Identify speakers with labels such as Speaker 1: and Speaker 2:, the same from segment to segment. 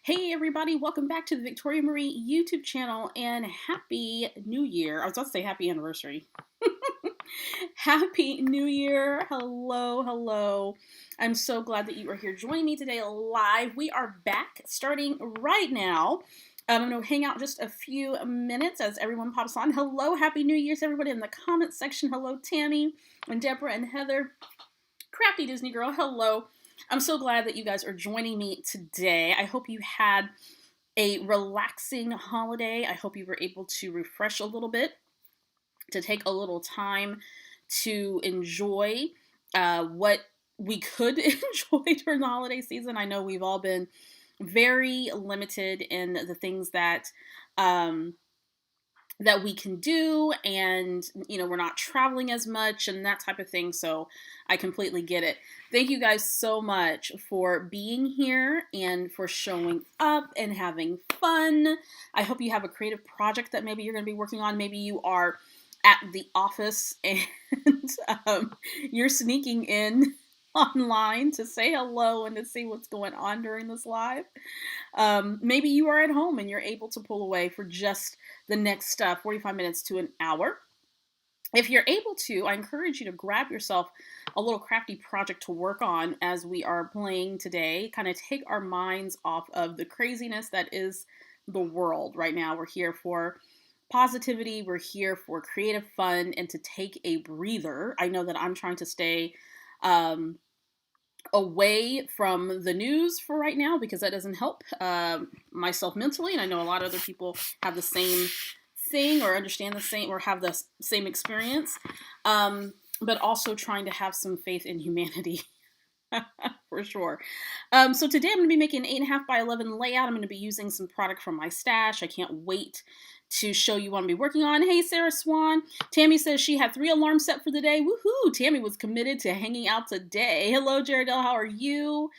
Speaker 1: Hey everybody, welcome back to the Victoria Marie YouTube channel and Happy New Year. I was about to say Happy Anniversary. Happy New Year. Hello, hello. I'm so glad that you are here joining me today live. We are back starting right now. I'm going to hang out just a few minutes as everyone pops on. Hello, Happy New Year's everybody in the comments section. Hello, Tammy and Deborah and Heather. Crafty Disney Girl, hello. I'm so glad that you guys are joining me today. I hope you had a relaxing holiday. I hope you were able to refresh a little bit, to take a little time to enjoy what we could enjoy during the holiday season. I know we've all been very limited in the things that that we can do, and we're not traveling as much and that type of thing, so I completely get it. Thank you guys so much for being here and for showing up and having fun. I hope you have a creative project that maybe you're going to be working on. Maybe you are at the office and you're sneaking in online to say hello and to see what's going on during this live. Maybe you are at home and you're able to pull away for just the next 45 minutes to an hour. If you're able to, I encourage you to grab yourself a little crafty project to work on as we are playing today. Kind of take our minds off of the craziness that is the world right now. We're here for positivity. We're here for creative fun and to take a breather. I know that I'm trying to stay away from the news for right now because that doesn't help myself mentally, and I know a lot of other people have the same thing or understand the same or have the same experience, but also trying to have some faith in humanity. For sure. So today I'm going to be making an 8.5 by 11 layout. I'm going to be using some product from my stash. I can't wait to show you what I'm going to be working on. Hey, Sarah Swan. Tammy says she had 3 alarms set for the day. Woohoo! Tammy was committed to hanging out today. Hello, Jaredell. How are you?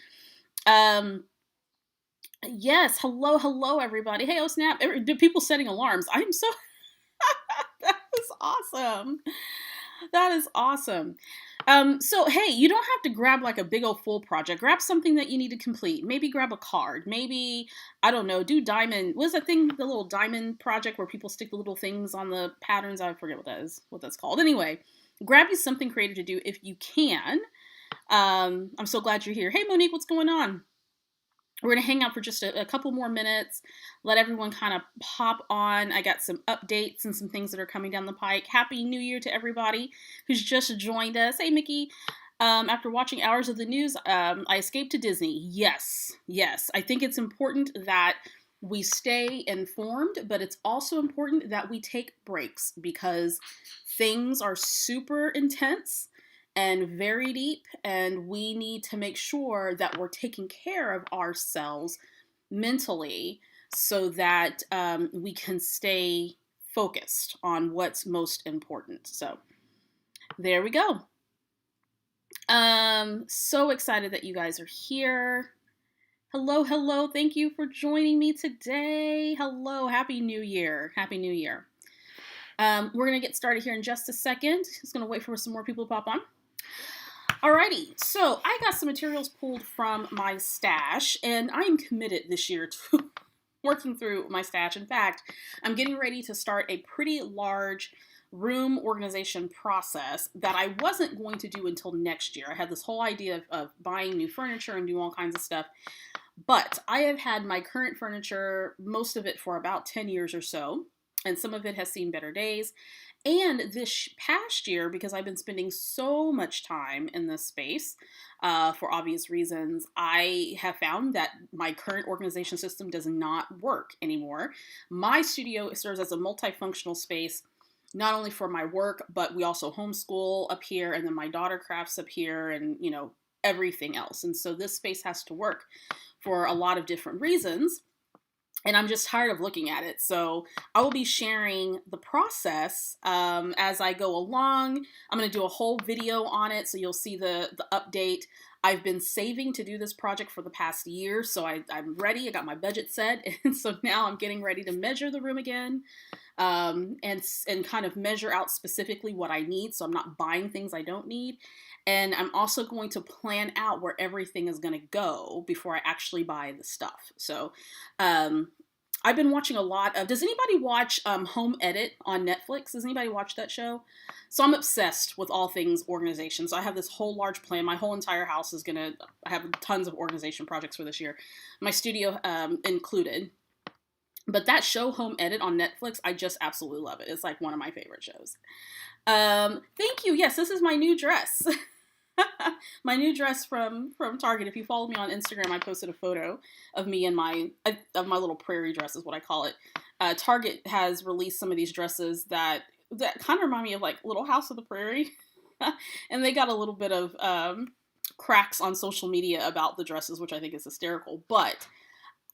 Speaker 1: Yes. Hello, everybody. Hey, oh, snap. People setting alarms. I am so... That is awesome. That is awesome. So, hey, you don't have to grab like a big old full project. Grab something that you need to complete. Maybe grab a card. Maybe, I don't know, do diamond. What is that thing, the little diamond project where people stick the little things on the patterns? I forget what that is, what that's called. Anyway, grab you something creative to do if you can. I'm so glad you're here. Hey, Monique, what's going on? We're going to hang out for just a couple more minutes, let everyone kind of pop on. I got some updates and some things that are coming down the pike. Happy New Year to everybody who's just joined us. Hey, Mickey. After watching hours of the news, I escaped to Disney. Yes. I think it's important that we stay informed, but it's also important that we take breaks because things are super intense and very deep, and we need to make sure that we're taking care of ourselves mentally so that we can stay focused on what's most important. So there we go. So excited that you guys are here. Hello. Thank you for joining me today. Hello. Happy New Year. Happy New Year. We're going to get started here in just a second. Just going to wait for some more people to pop on. Alrighty, so I got some materials pulled from my stash, and I am committed this year to working through my stash. In fact, I'm getting ready to start a pretty large room organization process that I wasn't going to do until next year. I had this whole idea of buying new furniture and doing all kinds of stuff, but I have had my current furniture, most of it for about 10 years or so, and some of it has seen better days. And this past year, because I've been spending so much time in this space for obvious reasons, I have found that my current organization system does not work anymore. My studio serves as a multifunctional space, not only for my work, but we also homeschool up here, and then my daughter crafts up here, and everything else. And so this space has to work for a lot of different reasons. And I'm just tired of looking at it. So I will be sharing the process as I go along. I'm going to do a whole video on it, so you'll see the update. I've been saving to do this project for the past year, so I'm ready. I got my budget set, and so now I'm getting ready to measure the room again and kind of measure out specifically what I need, so I'm not buying things I don't need. And I'm also going to plan out where everything is going to go before I actually buy the stuff. So, I've been watching a lot of, does anybody watch Home Edit on Netflix? Does anybody watch that show? So I'm obsessed with all things organization. So I have this whole large plan. My whole entire house is I have tons of organization projects for this year. My studio included. But that show, Home Edit on Netflix, I just absolutely love it. It's like one of my favorite shows. Thank you. Yes, this is my new dress. My new dress from Target. If you follow me on Instagram, I posted a photo of me in my little prairie dress is what I call it. Target has released some of these dresses that kind of remind me of like Little House of the Prairie. And they got a little bit of cracks on social media about the dresses, which I think is hysterical. But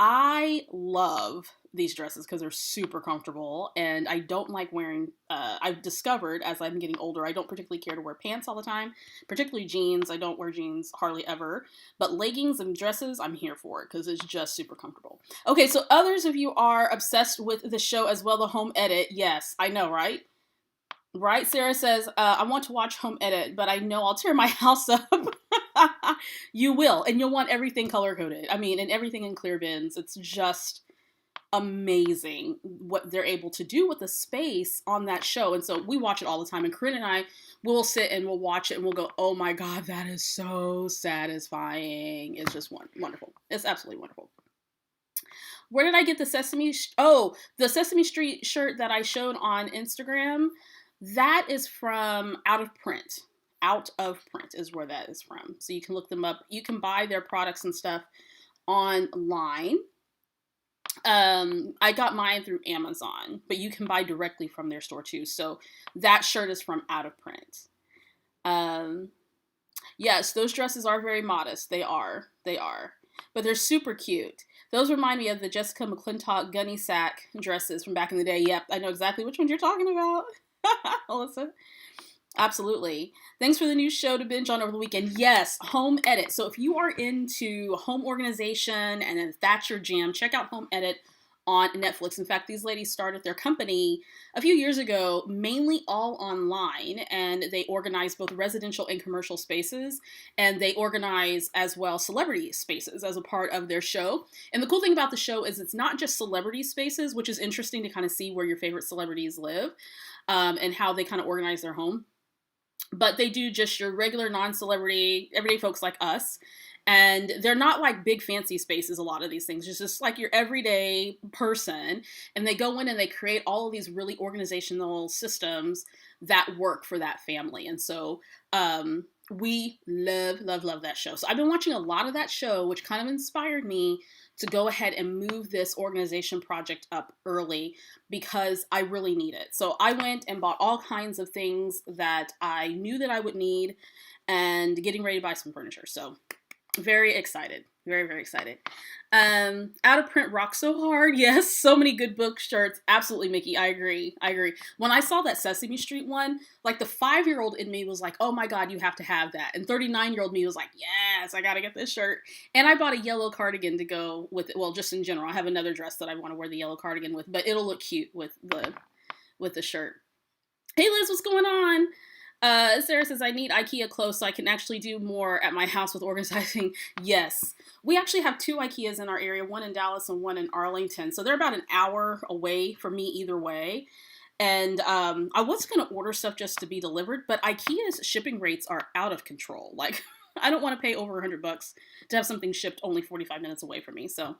Speaker 1: I love these dresses because they're super comfortable, and I don't like wearing, I've discovered as I'm getting older, I don't particularly care to wear pants all the time, particularly jeans. I don't wear jeans hardly ever, but leggings and dresses, I'm here for it because it's just super comfortable. Okay, so others of you are obsessed with the show as well, the Home Edit. Yes, I know, right? Right, Sarah says, I want to watch Home Edit, but I know I'll tear my house up. You will, and you'll want everything color-coded. I mean, and everything in clear bins. It's just amazing what they're able to do with the space on that show. And so we watch it all the time. And Corinne and I will sit and we'll watch it and we'll go, oh my God, that is so satisfying. It's just wonderful. It's absolutely wonderful. Where did I get the the Sesame Street shirt that I showed on Instagram? That is from Out of Print. Out of Print is where that is from. So you can look them up. You can buy their products and stuff online. I got mine through Amazon, but you can buy directly from their store too. So that shirt is from Out of Print. Yes, those dresses are very modest. They are. But they're super cute. Those remind me of the Jessica McClintock gunny sack dresses from back in the day. Yep, I know exactly which ones you're talking about, Alyssa. Absolutely. Thanks for the new show to binge on over the weekend. Yes, Home Edit. So if you are into home organization and if that's your jam, check out Home Edit on Netflix. In fact, these ladies started their company a few years ago, mainly all online, and they organize both residential and commercial spaces, and they organize as well celebrity spaces as a part of their show. And the cool thing about the show is it's not just celebrity spaces, which is interesting to kind of see where your favorite celebrities live and how they kind of organize their home. But they do just your regular non-celebrity, everyday folks like us. And they're not like big fancy spaces, a lot of these things. It's just like your everyday person. And they go in and they create all of these really organizational systems that work for that family. And so we love that show. So I've been watching a lot of that show, which kind of inspired me to go ahead and move this organization project up early because I really need it. So I went and bought all kinds of things that I knew that I would need and getting ready to buy some furniture. So very excited. Very, very excited. Out of Print rocks so hard. Yes, so many good book shirts. Absolutely, Mickey. I agree. When I saw that Sesame Street one, like the 5-year-old in me was like, oh my God, you have to have that. And 39-year-old me was like, yes, I got to get this shirt. And I bought a yellow cardigan to go with it. Well, just in general, I have another dress that I want to wear the yellow cardigan with, but it'll look cute with the shirt. Hey Liz, what's going on? Sarah says, I need IKEA clothes so I can actually do more at my house with organizing. Yes. We actually have 2 IKEAs in our area, one in Dallas and one in Arlington. So they're about an hour away from me either way. And I was going to order stuff just to be delivered, but IKEA's shipping rates are out of control. Like, I don't want to pay over $100 to have something shipped only 45 minutes away from me. So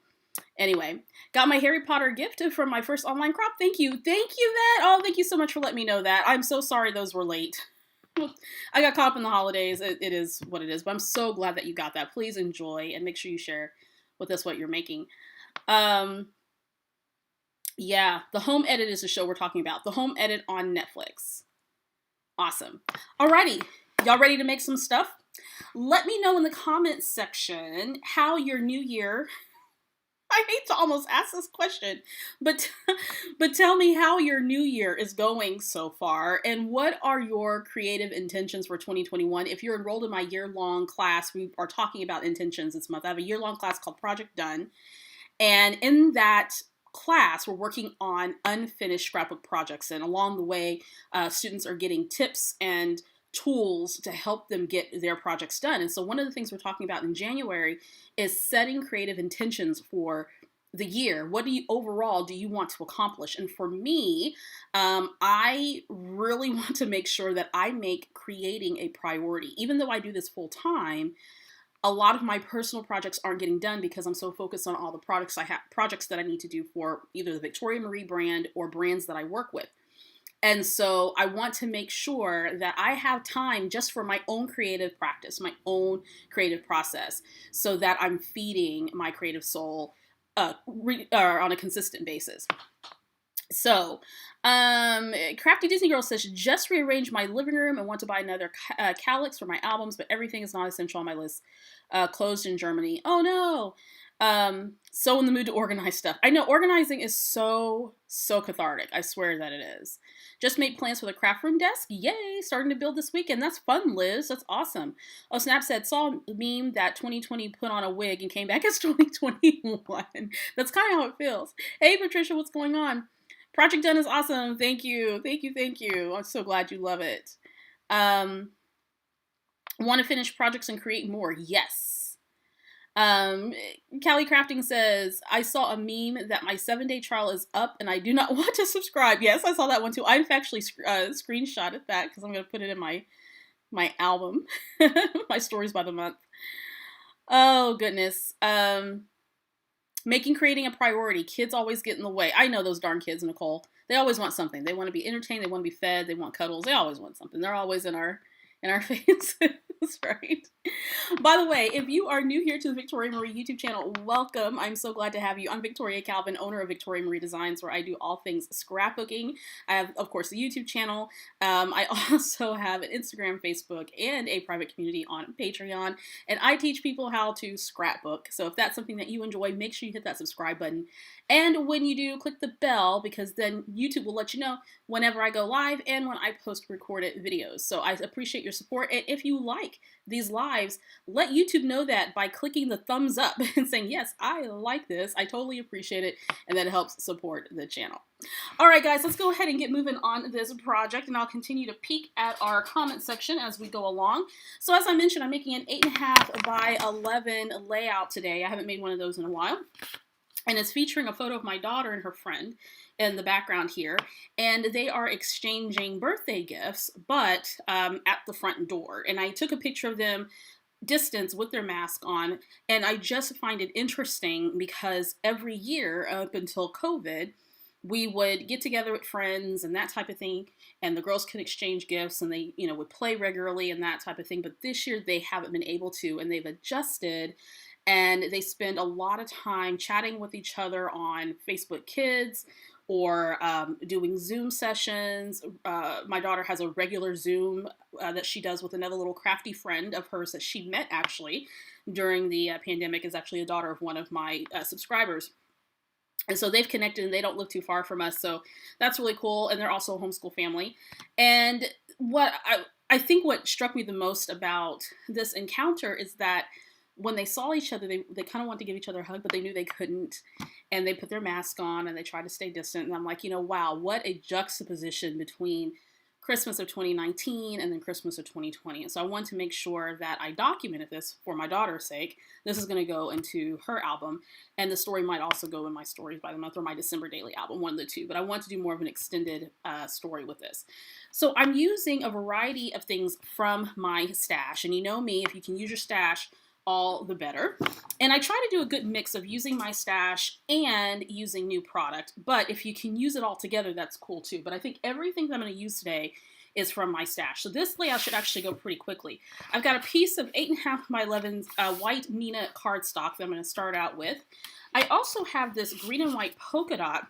Speaker 1: anyway, got my Harry Potter gift from my first online crop. Thank you. Thank you, Oh, thank you so much for letting me know that. I'm so sorry those were late. I got caught up in the holidays. It is what it is, but I'm so glad that you got that. Please enjoy and make sure you share with us what you're making. Yeah, the Home Edit is the show we're talking about. The Home Edit on Netflix. Awesome. Alrighty, y'all ready to make some stuff? Let me know in the comments section how your new year... I hate to almost ask this question, but tell me how your new year is going so far, and what are your creative intentions for 2021? If you're enrolled in my year-long class, we are talking about intentions this month. I have a year-long class called Project Done, and in that class, we're working on unfinished scrapbook projects, and along the way, students are getting tips and tools to help them get their projects done. And so one of the things we're talking about in January is setting creative intentions for the year. What do you overall do you want to accomplish? And for me, I really want to make sure that I make creating a priority. Even though I do this full time, a lot of my personal projects aren't getting done because I'm so focused on all the projects that I need to do for either the Victoria Marie brand or brands that I work with. And so I want to make sure that I have time just for my own creative practice, my own creative process, so that I'm feeding my creative soul on a consistent basis. So, Crafty Disney Girl says, just rearranged my living room and want to buy another calyx for my albums, but everything is not essential on my list. Closed in Germany. Oh no. So in the mood to organize stuff. I know organizing is so cathartic. I swear that it is. Just made plans for the craft room desk. Yay! Starting to build this weekend. That's fun, Liz. That's awesome. Oh, Snap said, saw a meme that 2020 put on a wig and came back as 2021. That's kind of how it feels. Hey, Patricia, what's going on? Project done is awesome. Thank you. Thank you. Thank you. I'm so glad you love it. Want to finish projects and create more? Yes. Callie Crafting says, I saw a meme that my 7-day trial is up and I do not want to subscribe. Yes, I saw that one too. I've actually screenshotted that because I'm going to put it in my album, my stories by the month. Oh, goodness. Making creating a priority. Kids always get in the way. I know those darn kids, Nicole. They always want something. They want to be entertained. They want to be fed. They want cuddles. They always want something. They're always in our faces, right? By the way, if you are new here to the Victoria Marie YouTube channel, welcome. I'm so glad to have you. I'm Victoria Calvin, owner of Victoria Marie Designs, where I do all things scrapbooking. I have, of course, the YouTube channel. I also have an Instagram, Facebook, and a private community on Patreon. And I teach people how to scrapbook. So if that's something that you enjoy, make sure you hit that subscribe button. And when you do, click the bell, because then YouTube will let you know whenever I go live and when I post recorded videos. So I appreciate your support. And if you like these lives, let YouTube know that by clicking the thumbs up and saying, yes, I like this. I totally appreciate it. And that helps support the channel. All right, guys, let's go ahead and get moving on this project, and I'll continue to peek at our comment section as we go along. So as I mentioned, I'm making an 8.5 by 11 layout today. I haven't made one of those in a while. And it's featuring a photo of my daughter and her friend in the background here. And they are exchanging birthday gifts, but at the front door. And I took a picture of them distance with their mask on. And I just find it interesting because every year up until COVID, we would get together with friends and that type of thing. And the girls could exchange gifts and they, would play regularly and that type of thing. But this year they haven't been able to, and they've adjusted. And they spend a lot of time chatting with each other on Facebook Kids or doing Zoom sessions. My daughter has a regular Zoom that she does with another little crafty friend of hers that she met actually during the pandemic. Is actually a daughter of one of my subscribers. And so they've connected and they don't live too far from us. So that's really cool. And they're also a homeschool family. And what I think what struck me the most about this encounter is that when they saw each other, they kind of wanted to give each other a hug, but they knew they couldn't. And they put their mask on and they tried to stay distant. And I'm like, wow, what a juxtaposition between Christmas of 2019 and then Christmas of 2020. And so I wanted to make sure that I documented this for my daughter's sake. This is going to go into her album. And the story might also go in my stories by the month or my December daily album, one of the two. But I want to do more of an extended story with this. So I'm using a variety of things from my stash. And you know me, if you can use your stash, all the better. And I try to do a good mix of using my stash and using new product, but if you can use it all together, that's cool too. But I think everything that I'm going to use today is from my stash. So this layout should actually go pretty quickly. I've got a piece of 8.5 by 11 white Mina cardstock that I'm going to start out with. I also have this green and white polka dot,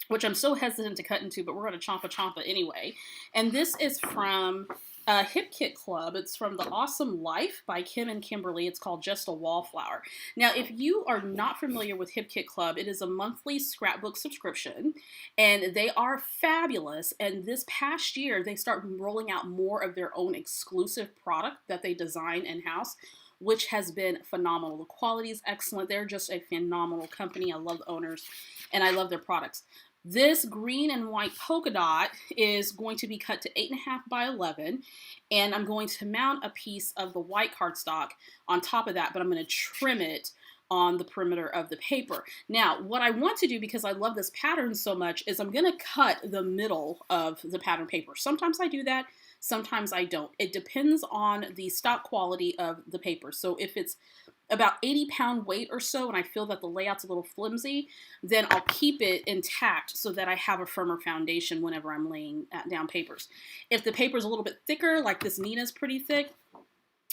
Speaker 1: which I'm so hesitant to cut into, but we're going to chompa anyway. And this is from Hip Kit Club. It's from The Awesome Life by Kim and Kimberly. It's called Just a Wallflower. Now, if you are not familiar with Hip Kit Club, it is a monthly scrapbook subscription, and they are fabulous. And this past year, they started rolling out more of their own exclusive product that they design in-house, which has been phenomenal. The quality is excellent. They're just a phenomenal company. I love the owners, and I love their products. This green and white polka dot is going to be cut to 8.5 by 11, and I'm going to mount a piece of the white cardstock on top of that, but I'm going to trim it on the perimeter of the paper. Now, what I want to do, because I love this pattern so much, is I'm going to cut the middle of the pattern paper. Sometimes I do that, sometimes I don't. It depends on the stock quality of the paper. So if it's about 80-pound weight or so, and I feel that the layout's a little flimsy, then I'll keep it intact so that I have a firmer foundation whenever I'm laying down papers. If the paper's a little bit thicker, like this Nina's pretty thick,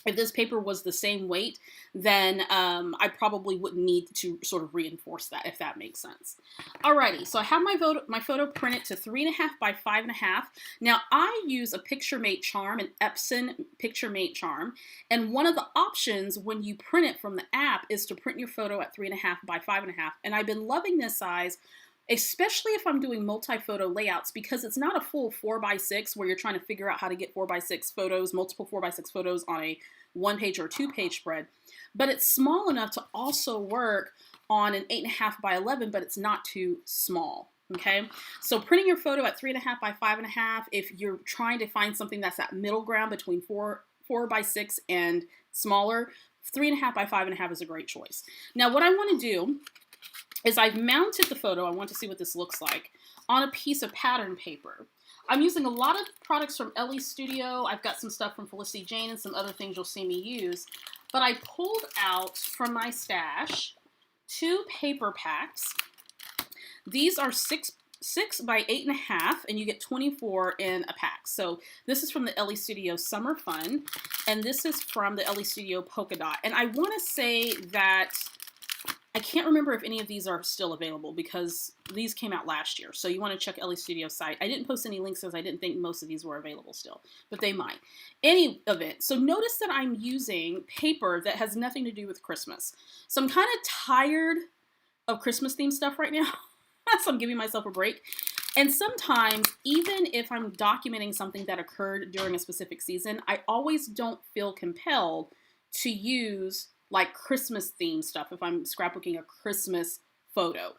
Speaker 1: if this paper was the same weight, then I probably wouldn't need to sort of reinforce that, if that makes sense. Alrighty, so I have my photo printed to 3.5 by 5.5. Now I use a PictureMate charm, an Epson PictureMate charm, and one of the options when you print it from the app is to print your photo at 3.5 by 5.5, and I've been loving this size, especially if I'm doing multi-photo layouts, because it's not a full 4x6 where you're trying to figure out how to get 4x6 photos, multiple 4x6 photos on a 1-page or 2-page spread, but it's small enough to also work on an 8.5 by 11, but it's not too small. Okay, so printing your photo at 3.5 by 5.5, if you're trying to find something that's that middle ground between 4x6 and smaller, 3.5 by 5.5 is a great choice. Now, what I want to do is I've mounted the photo, I want to see what this looks like, on a piece of pattern paper. I'm using a lot of products from Ellie Studio. I've got some stuff from Felicity Jane and some other things you'll see me use. But I pulled out from my stash 2 paper packs. These are 6 by 8.5, and you get 24 in a pack. So this is from the Ellie Studio Summer Fun, and this is from the Ellie Studio Polka Dot. And I want to say that I can't remember if any of these are still available because these came out last year. So you want to check Ellie Studio's site. I didn't post any links because I didn't think most of these were available still, but they might. Any event. So notice that I'm using paper that has nothing to do with Christmas. So I'm kind of tired of Christmas themed stuff right now. So I'm giving myself a break. And sometimes, even if I'm documenting something that occurred during a specific season, I always don't feel compelled to use like Christmas themed stuff if I'm scrapbooking a Christmas photo.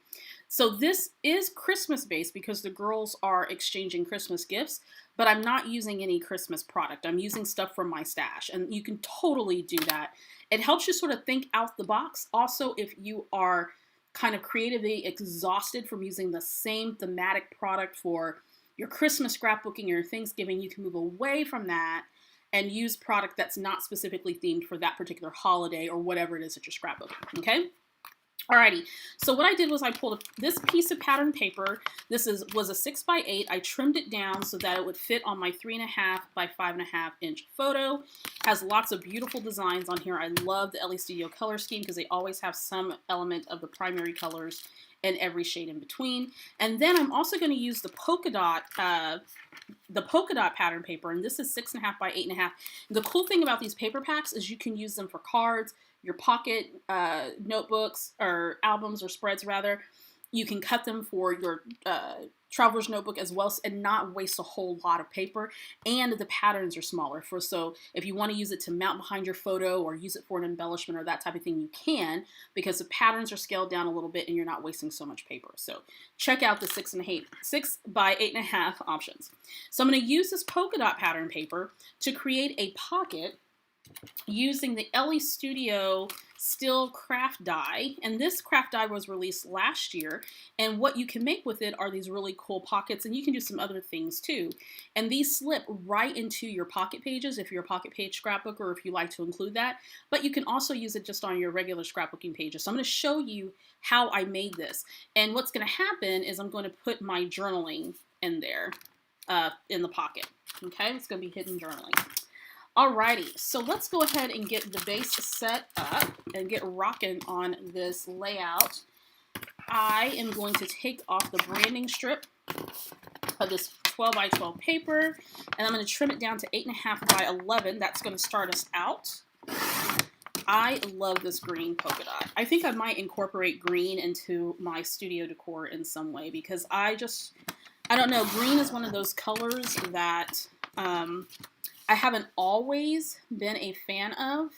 Speaker 1: So this is Christmas based because the girls are exchanging Christmas gifts, but I'm not using any Christmas product. I'm using stuff from my stash, and you can totally do that. It helps you sort of think out the box. Also, if you are kind of creatively exhausted from using the same thematic product for your Christmas scrapbooking or your Thanksgiving, you can move away from that and use product that's not specifically themed for that particular holiday or whatever it is that you're scrapbooking, okay? Alrighty, so what I did was I pulled this piece of pattern paper. This was a 6 by 8. I trimmed it down so that it would fit on my 3.5 by 5.5 inch photo. Has lots of beautiful designs on here. I love the Ellie Studio color scheme because they always have some element of the primary colors and every shade in between. And then I'm also going to use the polka dot pattern paper, and this is 6.5 by 8.5. The cool thing about these paper packs is you can use them for cards, your pocket notebooks or albums or spreads rather. You can cut them for your traveler's notebook as well and not waste a whole lot of paper. And the patterns are smaller. So if you want to use it to mount behind your photo or use it for an embellishment or that type of thing, you can, because the patterns are scaled down a little bit and you're not wasting so much paper. So check out the 6 by 8.5 options. So I'm going to use this polka dot pattern paper to create a pocket using the Ellie Studio Still craft die, and this craft die was released last year, and what you can make with it are these really cool pockets, and you can do some other things too, and these slip right into your pocket pages if you're a pocket page scrapbook or if you like to include that, but you can also use it just on your regular scrapbooking pages. So I'm going to show you how I made this, and what's going to happen is I'm going to put my journaling in there in the pocket. Okay, it's going to be hidden journaling. Alrighty, so let's go ahead and get the base set up and get rocking on this layout. I am going to take off the branding strip of this 12 by 12 paper, and I'm going to trim it down to 8.5 by 11. That's going to start us out. I love this green polka dot. I think I might incorporate green into my studio decor in some way because I don't know, green is one of those colors that I haven't always been a fan of,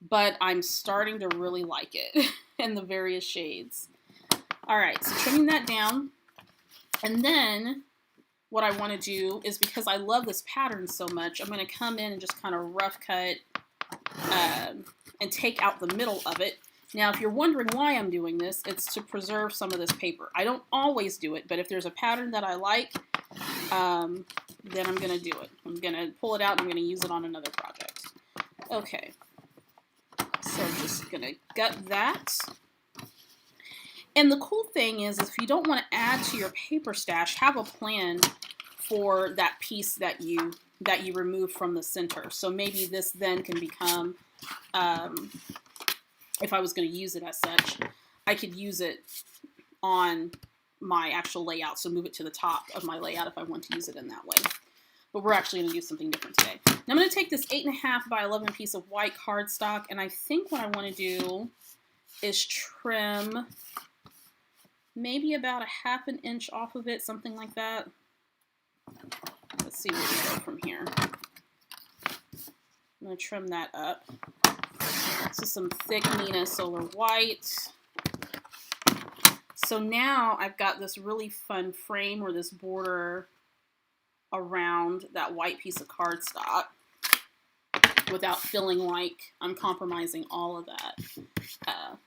Speaker 1: but I'm starting to really like it in the various shades. All right, so trimming that down. And then what I want to do is, because I love this pattern so much, I'm going to come in and just kind of rough cut and take out the middle of it. Now, if you're wondering why I'm doing this, it's to preserve some of this paper. I don't always do it, but if there's a pattern that I like, then I'm going to do it. I'm going to pull it out and I'm going to use it on another project. Okay, so I'm just going to gut that. And the cool thing is, if you don't want to add to your paper stash, have a plan for that piece that you remove from the center. So maybe this then can become, if I was going to use it as such, I could use it on my actual layout. So move it to the top of my layout if I want to use it in that way. But we're actually going to do something different today. Now I'm going to take this 8.5 by 11 piece of white cardstock, and I think what I want to do is trim maybe about 1/2 inch off of it, something like that. Let's see where we go from here. I'm going to trim that up. This is some thick Nina Solar White. So now I've got this really fun frame or this border around that white piece of cardstock without feeling like I'm compromising all of that.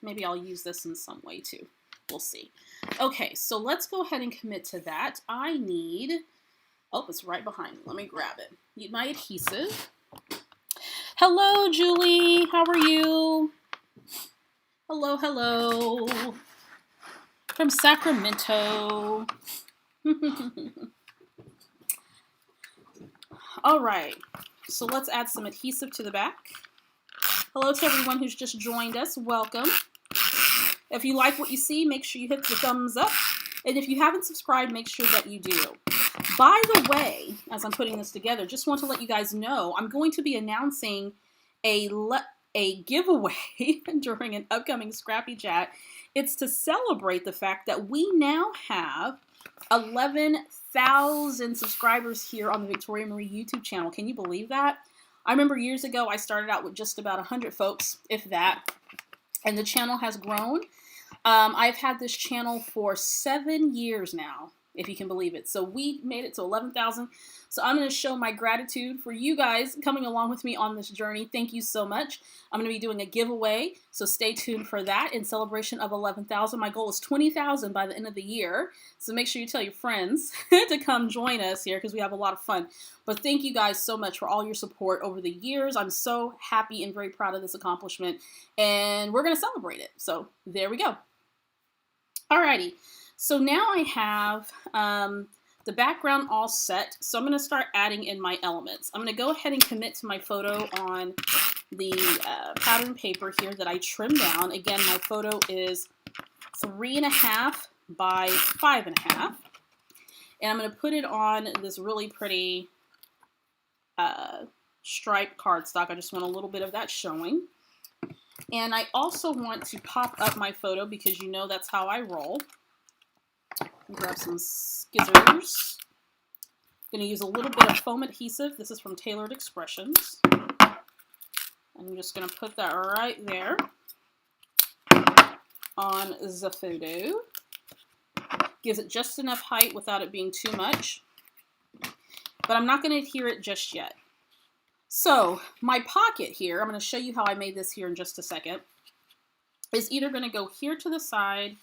Speaker 1: Maybe I'll use this in some way too. We'll see. Okay, so let's go ahead and commit to that. I need, oh, it's right behind me. Let me grab it. Need my adhesive. Hello, Julie. How are you? Hello, hello. From Sacramento. All right, so let's add some adhesive to the back. Hello to everyone who's just joined us. Welcome. If you like what you see, make sure you hit the thumbs up. And if you haven't subscribed, make sure that you do. By the way, as I'm putting this together, just want to let you guys know, I'm going to be announcing a giveaway during an upcoming Scrappy Chat. It's to celebrate the fact that we now have 11,000 subscribers here on the Victoria Marie YouTube channel. Can you believe that? I remember years ago, I started out with just about 100 folks, if that, and the channel has grown. I've had this channel for 7 years now, if you can believe it. So we made it to 11,000. So I'm going to show my gratitude for you guys coming along with me on this journey. Thank you so much. I'm going to be doing a giveaway, so stay tuned for that in celebration of 11,000. My goal is 20,000 by the end of the year. So make sure you tell your friends to come join us here because we have a lot of fun. But thank you guys so much for all your support over the years. I'm so happy and very proud of this accomplishment, and we're going to celebrate it. So there we go. Alrighty. So now I have the background all set, so I'm going to start adding in my elements. I'm going to go ahead and commit to my photo on the pattern paper here that I trimmed down. Again, my photo is 3.5 by 5.5, and I'm going to put it on this really pretty striped cardstock. I just want a little bit of that showing. And I also want to pop up my photo because you know that's how I roll. Grab some scissors. I'm going to use a little bit of foam adhesive. This is from Tailored Expressions. I'm just going to put that right there on the photo. Gives it just enough height without it being too much. But I'm not going to adhere it just yet. So my pocket here, I'm going to show you how I made this here in just a second, is either going to go here to the side,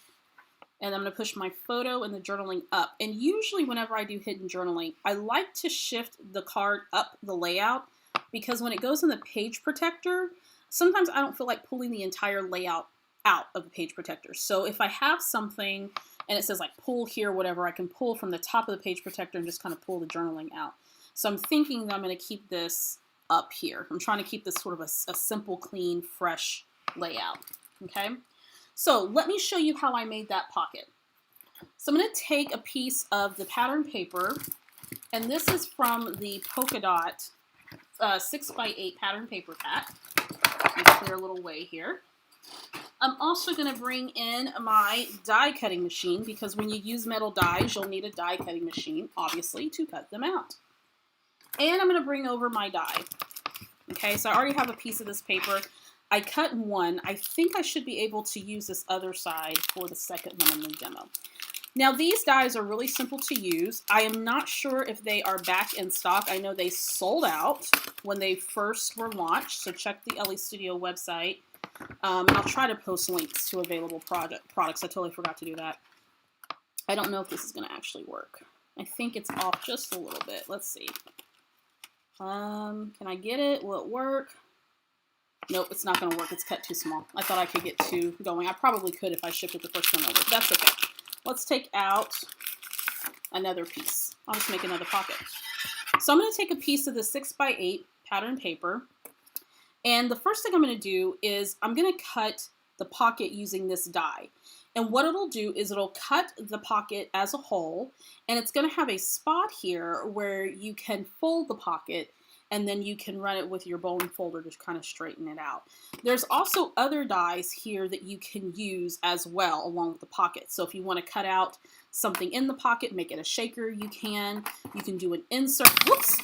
Speaker 1: and I'm going to push my photo and the journaling up. And usually whenever I do hidden journaling, I like to shift the card up the layout because when it goes in the page protector, sometimes I don't feel like pulling the entire layout out of the page protector. So if I have something and it says like pull here, whatever, I can pull from the top of the page protector and just kind of pull the journaling out. So I'm thinking that I'm going to keep this up here. I'm trying to keep this sort of a simple, clean, fresh layout. Okay. So let me show you how I made that pocket. So I'm going to take a piece of the pattern paper, and this is from the polka dot 6x8 pattern paper pack. Let me clear a little way here. I'm also going to bring in my die cutting machine because when you use metal dies, you'll need a die cutting machine, obviously, to cut them out. And I'm going to bring over my die. Okay, so I already have a piece of this paper. I cut one. I think I should be able to use this other side for the second one in the demo. Now these dies are really simple to use. I am not sure if they are back in stock. I know they sold out when they first were launched, so check the LE Studio website. And I'll try to post links to available products. I totally forgot to do that. I don't know if this is going to actually work. I think it's off just a little bit. Let's see. Can I get it? Will it work? Nope, it's not going to work. It's cut too small. I thought I could get two going. I probably could if I shifted the first one over. But that's okay. Let's take out another piece. I'll just make another pocket. So I'm going to take a piece of the 6x8 pattern paper. And the first thing I'm going to do is I'm going to cut the pocket using this die. And what it'll do is it'll cut the pocket as a whole, and it's going to have a spot here where you can fold the pocket, and then you can run it with your bone folder to kind of straighten it out. There's also other dies here that you can use as well along with the pocket. So if you want to cut out something in the pocket, make it a shaker, you can. You can do an insert. Whoops!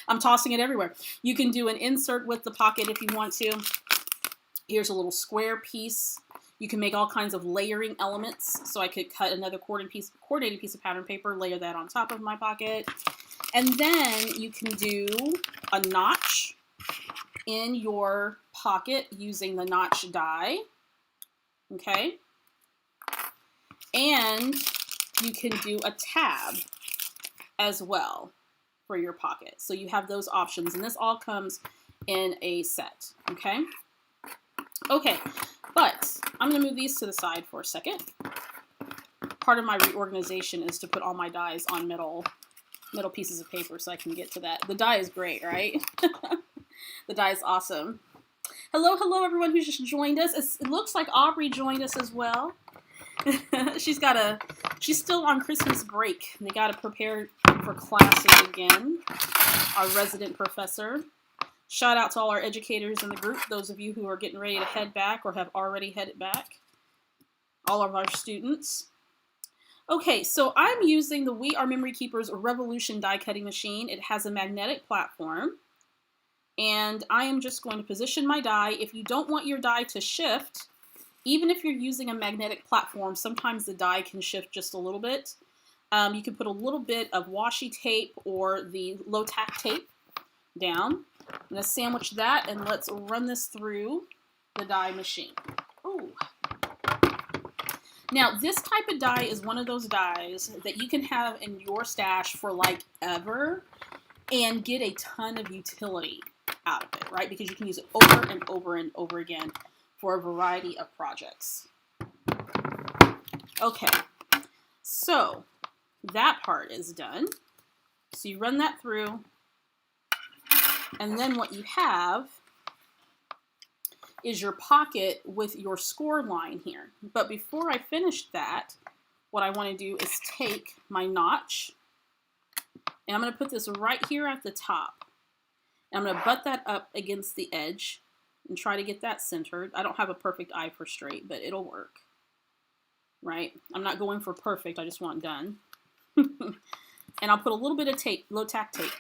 Speaker 1: I'm tossing it everywhere. You can do an insert with the pocket if you want to. Here's a little square piece. You can make all kinds of layering elements. So I could cut another coordinated piece of pattern paper, layer that on top of my pocket. And then you can do a notch in your pocket using the notch die. Okay. And you can do a tab as well for your pocket. So you have those options, and this all comes in a set. Okay. Okay. But I'm going to move these to the side for a second. Part of my reorganization is to put all my dies on middle pieces of paper so I can get to that. The die is great, right? The die is awesome. Hello everyone who's just joined us. It looks like Aubrey joined us as well. She's still on Christmas break. They got to prepare for classes again. Our resident professor. Shout out to all our educators in the group, those of you who are getting ready to head back or have already headed back. All of our students. Okay, so I'm using the We Are Memory Keepers Revolution die cutting machine. It has a magnetic platform. And I am just going to position my die. If you don't want your die to shift, even if you're using a magnetic platform, sometimes the die can shift just a little bit. You can put a little bit of washi tape or the low tack tape down. I'm going to sandwich that, and let's run this through the die machine. Ooh. Now, this type of die is one of those dies that you can have in your stash for like ever and get a ton of utility out of it, right? Because you can use it over and over and over again for a variety of projects. Okay, so that part is done. So you run that through. And then what you have is your pocket with your score line here. But before I finish that, what I want to do is take my notch, and I'm going to put this right here at the top. And I'm going to butt that up against the edge and try to get that centered. I don't have a perfect eye for straight, but it'll work. Right? I'm not going for perfect, I just want done. And I'll put a little bit of tape, low tack tape.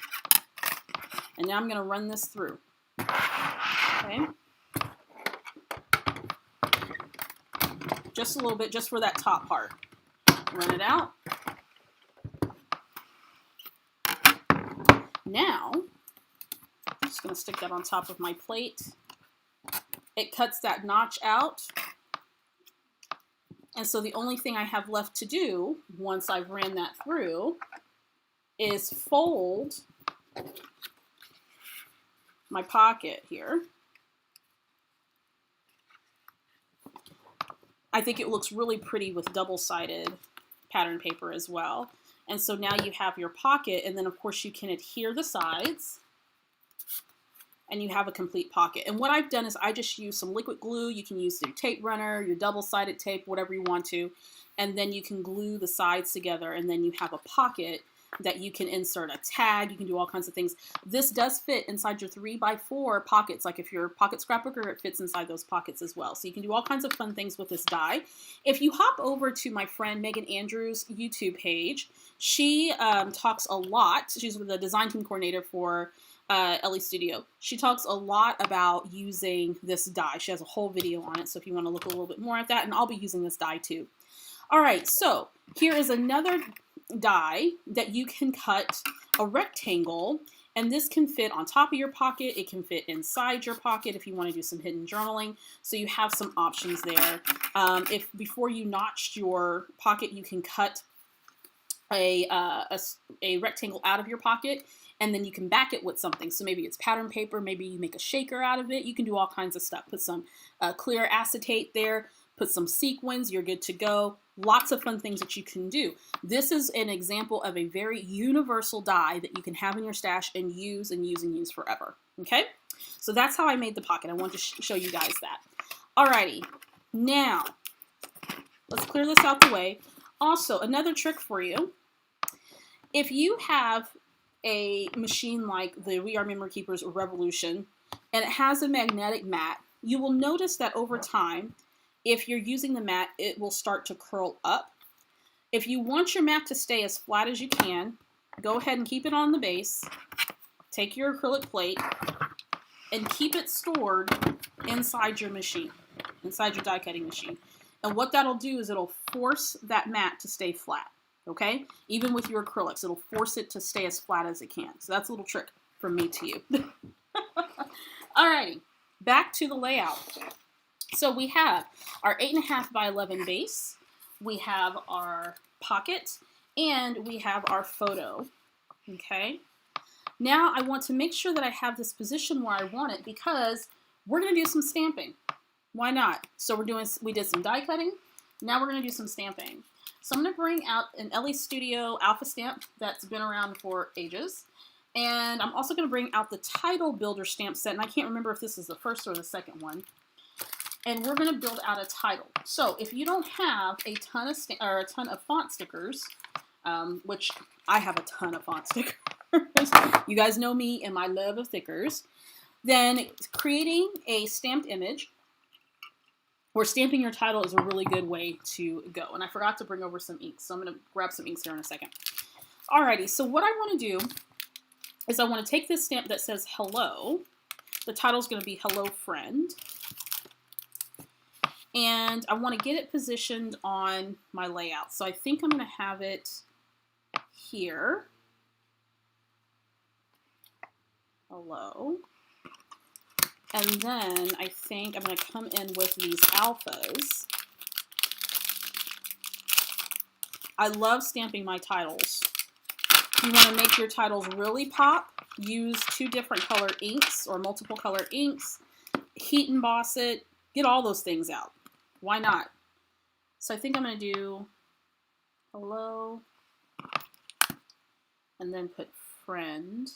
Speaker 1: And now I'm going to run this through. Okay. Just a little bit, just for that top part. Run it out. Now, I'm just going to stick that on top of my plate. It cuts that notch out. And so the only thing I have left to do, once I've ran that through, is fold my pocket here. I think it looks really pretty with double-sided pattern paper as well. And so now you have your pocket, and then of course you can adhere the sides, and you have a complete pocket. And what I've done is I just use some liquid glue. You can use your tape runner, your double-sided tape, whatever you want to, and then you can glue the sides together, and then you have a pocket that you can insert a tag. You can do all kinds of things. This does fit inside your 3x4 pockets. Like if you're a pocket scrapbooker, it fits inside those pockets as well. So you can do all kinds of fun things with this die. If you hop over to my friend Megan Andrews' YouTube page, she talks a lot. She's the design team coordinator for LE Studio. She talks a lot about using this die. She has a whole video on it. So if you want to look a little bit more at that, and I'll be using this die too. All right, so here is another die that you can cut a rectangle, and this can fit on top of your pocket. It can fit inside your pocket if you want to do some hidden journaling. So you have some options there. If before you notched your pocket, you can cut a rectangle out of your pocket, and then you can back it with something. So maybe it's pattern paper, maybe you make a shaker out of it. You can do all kinds of stuff. Put some clear acetate there, put some sequins, you're good to go. Lots of fun things that you can do. This is an example of a very universal die that you can have in your stash and use and use and use forever. Okay, so that's how I made the pocket. I wanted to show you guys that. Alrighty, now let's clear this out the way. Also, another trick for you. If you have a machine like the We Are Memory Keepers Revolution and it has a magnetic mat, you will notice that over time, if you're using the mat, it will start to curl up. If you want your mat to stay as flat as you can, go ahead and keep it on the base. Take your acrylic plate and keep it stored inside your machine, inside your die cutting machine. And what that'll do is it'll force that mat to stay flat, okay? Even with your acrylics, it'll force it to stay as flat as it can. So that's a little trick from me to you. Alrighty, back to the layout. So we have our 8.5 by 11 base, we have our pocket, and we have our photo, okay? Now I want to make sure that I have this position where I want it because we're gonna do some stamping. Why not? So we did some die cutting, now we're gonna do some stamping. So I'm gonna bring out an LA Studio Alpha stamp that's been around for ages. And I'm also gonna bring out the Title Builder stamp set, and I can't remember if this is the first or the second one. And we're going to build out a title. So if you don't have a ton of font stickers, which I have a ton of font stickers, you guys know me and my love of stickers, then creating a stamped image or stamping your title is a really good way to go. And I forgot to bring over some inks, so I'm going to grab some inks here in a second. Alrighty, so what I want to do is I want to take this stamp that says hello. The title is going to be Hello Friend. And I want to get it positioned on my layout. So I think I'm going to have it here. Hello. And then I think I'm going to come in with these alphas. I love stamping my titles. You want to make your titles really pop. Use 2 different color inks or multiple color inks. Heat emboss it. Get all those things out. Why not? So I think I'm going to do hello and then put friend.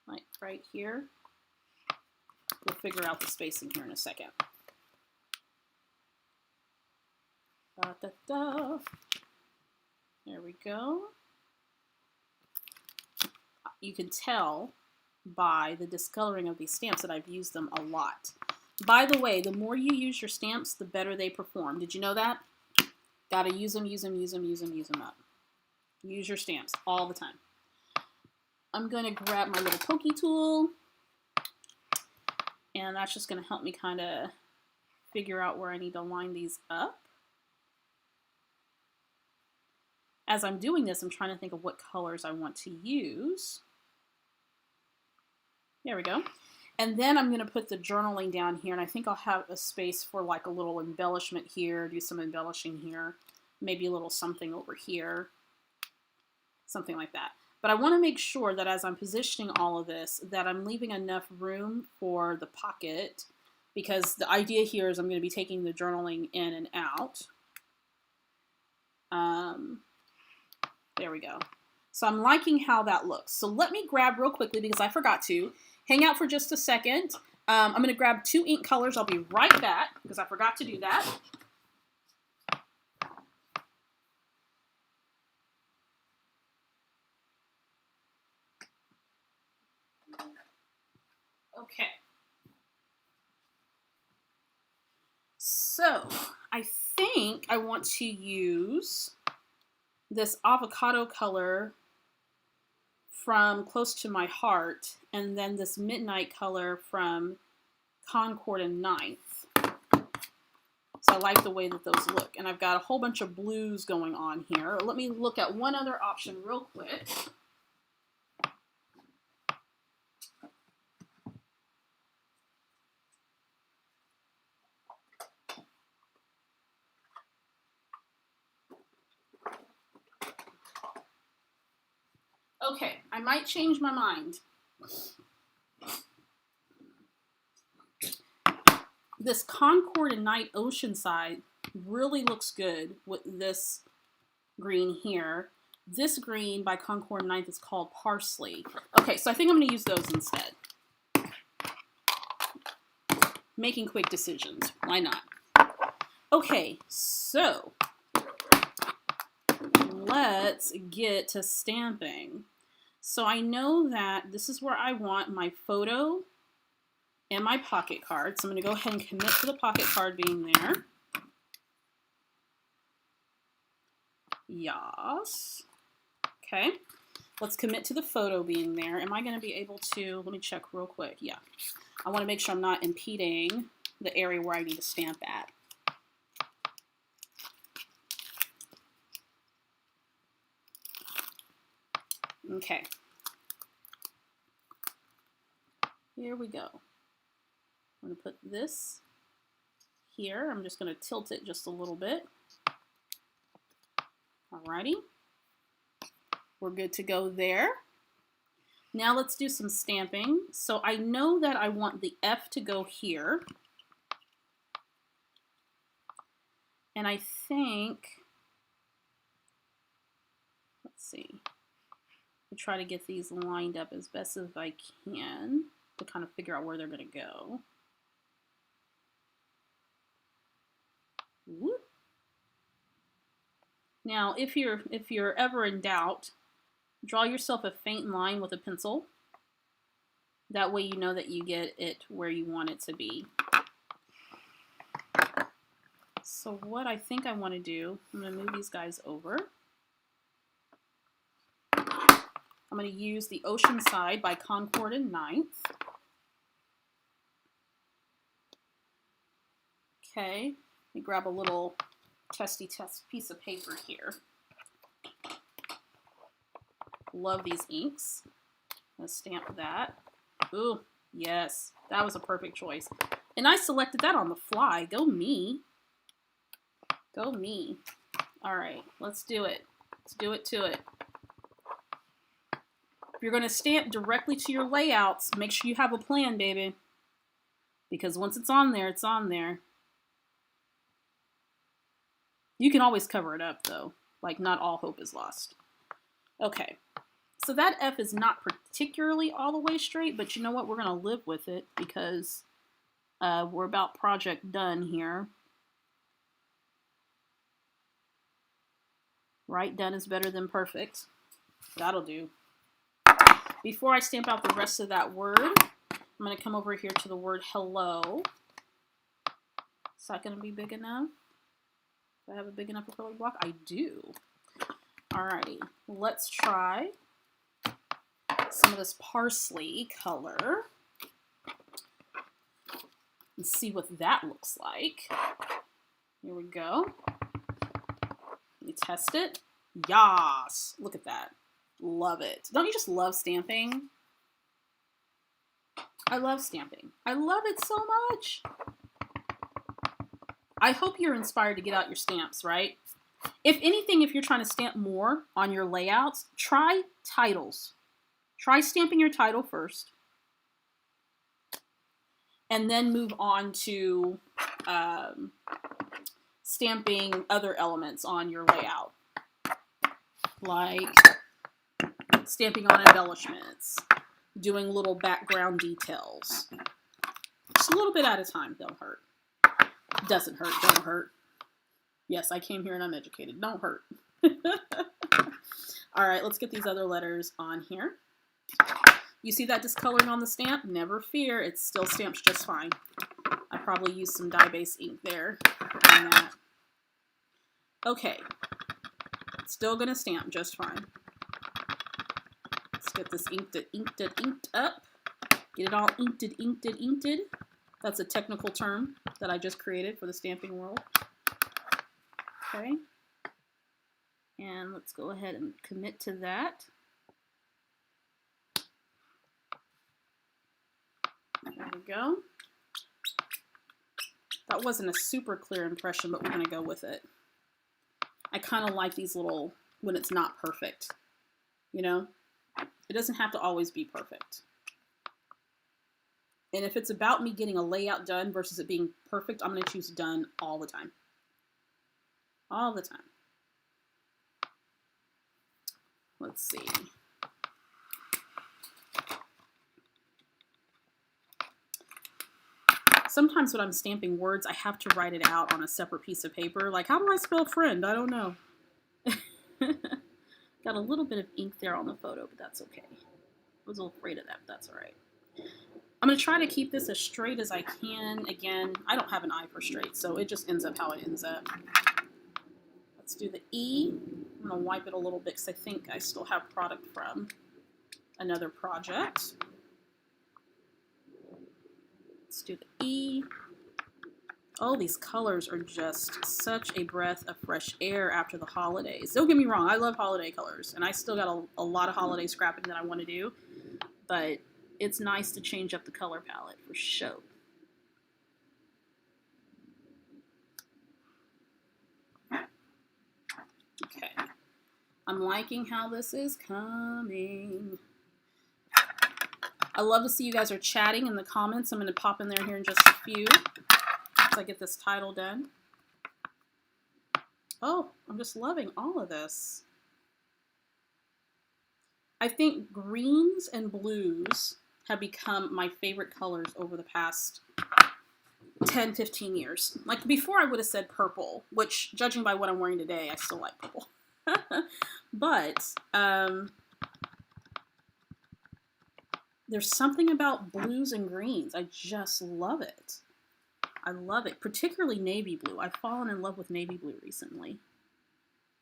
Speaker 1: Like right here. We'll figure out the spacing here in a second. Da, da, da. There we go. You can tell by the discoloring of these stamps that I've used them a lot. By the way, the more you use your stamps, the better they perform. Did you know that? Gotta use them, use them, use them, use them, use them up. Use your stamps all the time. I'm gonna grab my little pokey tool, and that's just gonna help me kind of figure out where I need to line these up. As I'm doing this, I'm trying to think of what colors I want to use. There we go. And then I'm going to put the journaling down here, and I think I'll have a space for like a little embellishment here, do some embellishing here, maybe a little something over here, something like that. But I want to make sure that as I'm positioning all of this, that I'm leaving enough room for the pocket, because the idea here is I'm going to be taking the journaling in and out. There we go. So I'm liking how that looks. So let me grab real quickly, because I forgot to. Hang out for just a second. I'm going to grab 2 ink colors. I'll be right back, because I forgot to do that. Okay. So I think I want to use this avocado color from Close to My Heart, and then this midnight color from Concord and Ninth. So I like the way that those look. And I've got a whole bunch of blues going on here. Let me look at one other option real quick. Okay, I might change my mind. This Concord and Night Oceanside really looks good with this green here. This green by Concord and Night is called Parsley. Okay, so I think I'm going to use those instead. Making quick decisions. Why not? Okay, so let's get to stamping. So I know that this is where I want my photo and my pocket card. So I'm going to go ahead and commit to the pocket card being there. Yes. Okay. Let's commit to the photo being there. Am I going to be able to, let me check real quick. Yeah. I want to make sure I'm not impeding the area where I need to stamp at. Okay. Here we go. I'm going to put this here. I'm just going to tilt it just a little bit. Alrighty. We're good to go there. Now let's do some stamping. So I know that I want the F to go here. And I think, let's see. I'll try to get these lined up as best as I can to kind of figure out where they're going to go. Whoop. Now, if you're ever in doubt, draw yourself a faint line with a pencil. That way you know that you get it where you want it to be. So what I think I want to do, I'm going to move these guys over. I'm going to use the Oceanside by Concord and Ninth. Okay, let me grab a little testy test piece of paper here. Love these inks. Let's stamp that. Ooh, yes, that was a perfect choice. And I selected that on the fly. Go me. Go me. All right, let's do it. Let's do it to it. If you're going to stamp directly to your layouts, make sure you have a plan, baby. Because once it's on there, it's on there. You can always cover it up, though. Like, not all hope is lost. Okay. So that F is not particularly all the way straight, but you know what? We're going to live with it because we're about project done here. Right? Done is better than perfect. That'll do. Before I stamp out the rest of that word, I'm going to come over here to the word hello. Is that going to be big enough? Do I have a big enough acrylic block? I do. Alrighty, let's try some of this parsley color and see what that looks like. Here we go. Let me test it. Yas! Look at that. Love it. Don't you just love stamping? I love stamping. I love it so much. I hope you're inspired to get out your stamps, right? If anything, if you're trying to stamp more on your layouts, try titles. Try stamping your title first. And then move on to stamping other elements on your layout. Like stamping on embellishments, doing little background details. Just a little bit at a time, don't hurt. Doesn't hurt, don't hurt. Yes, I came here and I'm educated. Don't hurt. All right, let's get these other letters on here. You see that discoloring on the stamp? Never fear, it still stamps just fine. I probably used some dye-based ink there on that. Okay, still gonna stamp just fine. Let's get this inked up. Get it all inked. That's a technical term that I just created for the stamping world. Okay. And let's go ahead and commit to that. There we go. That wasn't a super clear impression, but we're going to go with it. I kind of like these little, when it's not perfect, you know? It doesn't have to always be perfect. And if it's about me getting a layout done versus it being perfect, I'm going to choose done all the time. All the time. Let's see. Sometimes when I'm stamping words, I have to write it out on a separate piece of paper. Like, how do I spell friend? I don't know. Got a little bit of ink there on the photo, but that's okay. I was a little afraid of that, but that's all right. I'm going to try to keep this as straight as I can. Again, I don't have an eye for straight, so it just ends up how it ends up. Let's do the E. I'm going to wipe it a little bit because I think I still have product from another project. Let's do the E. Oh, these colors are just such a breath of fresh air after the holidays. Don't get me wrong, I love holiday colors, and I still got a lot of holiday scrapping that I want to do, but it's nice to change up the color palette for sure. Okay, I'm liking how this is coming. I love to see you guys are chatting in the comments. I'm going to pop in there here in just a few as I get this title done. Oh, I'm just loving all of this. I think greens and blues have become my favorite colors over the past 10, 15 years. Like before I would have said purple, which judging by what I'm wearing today, I still like purple. But there's something about blues and greens. I just love it. I love it, particularly navy blue. I've fallen in love with navy blue recently.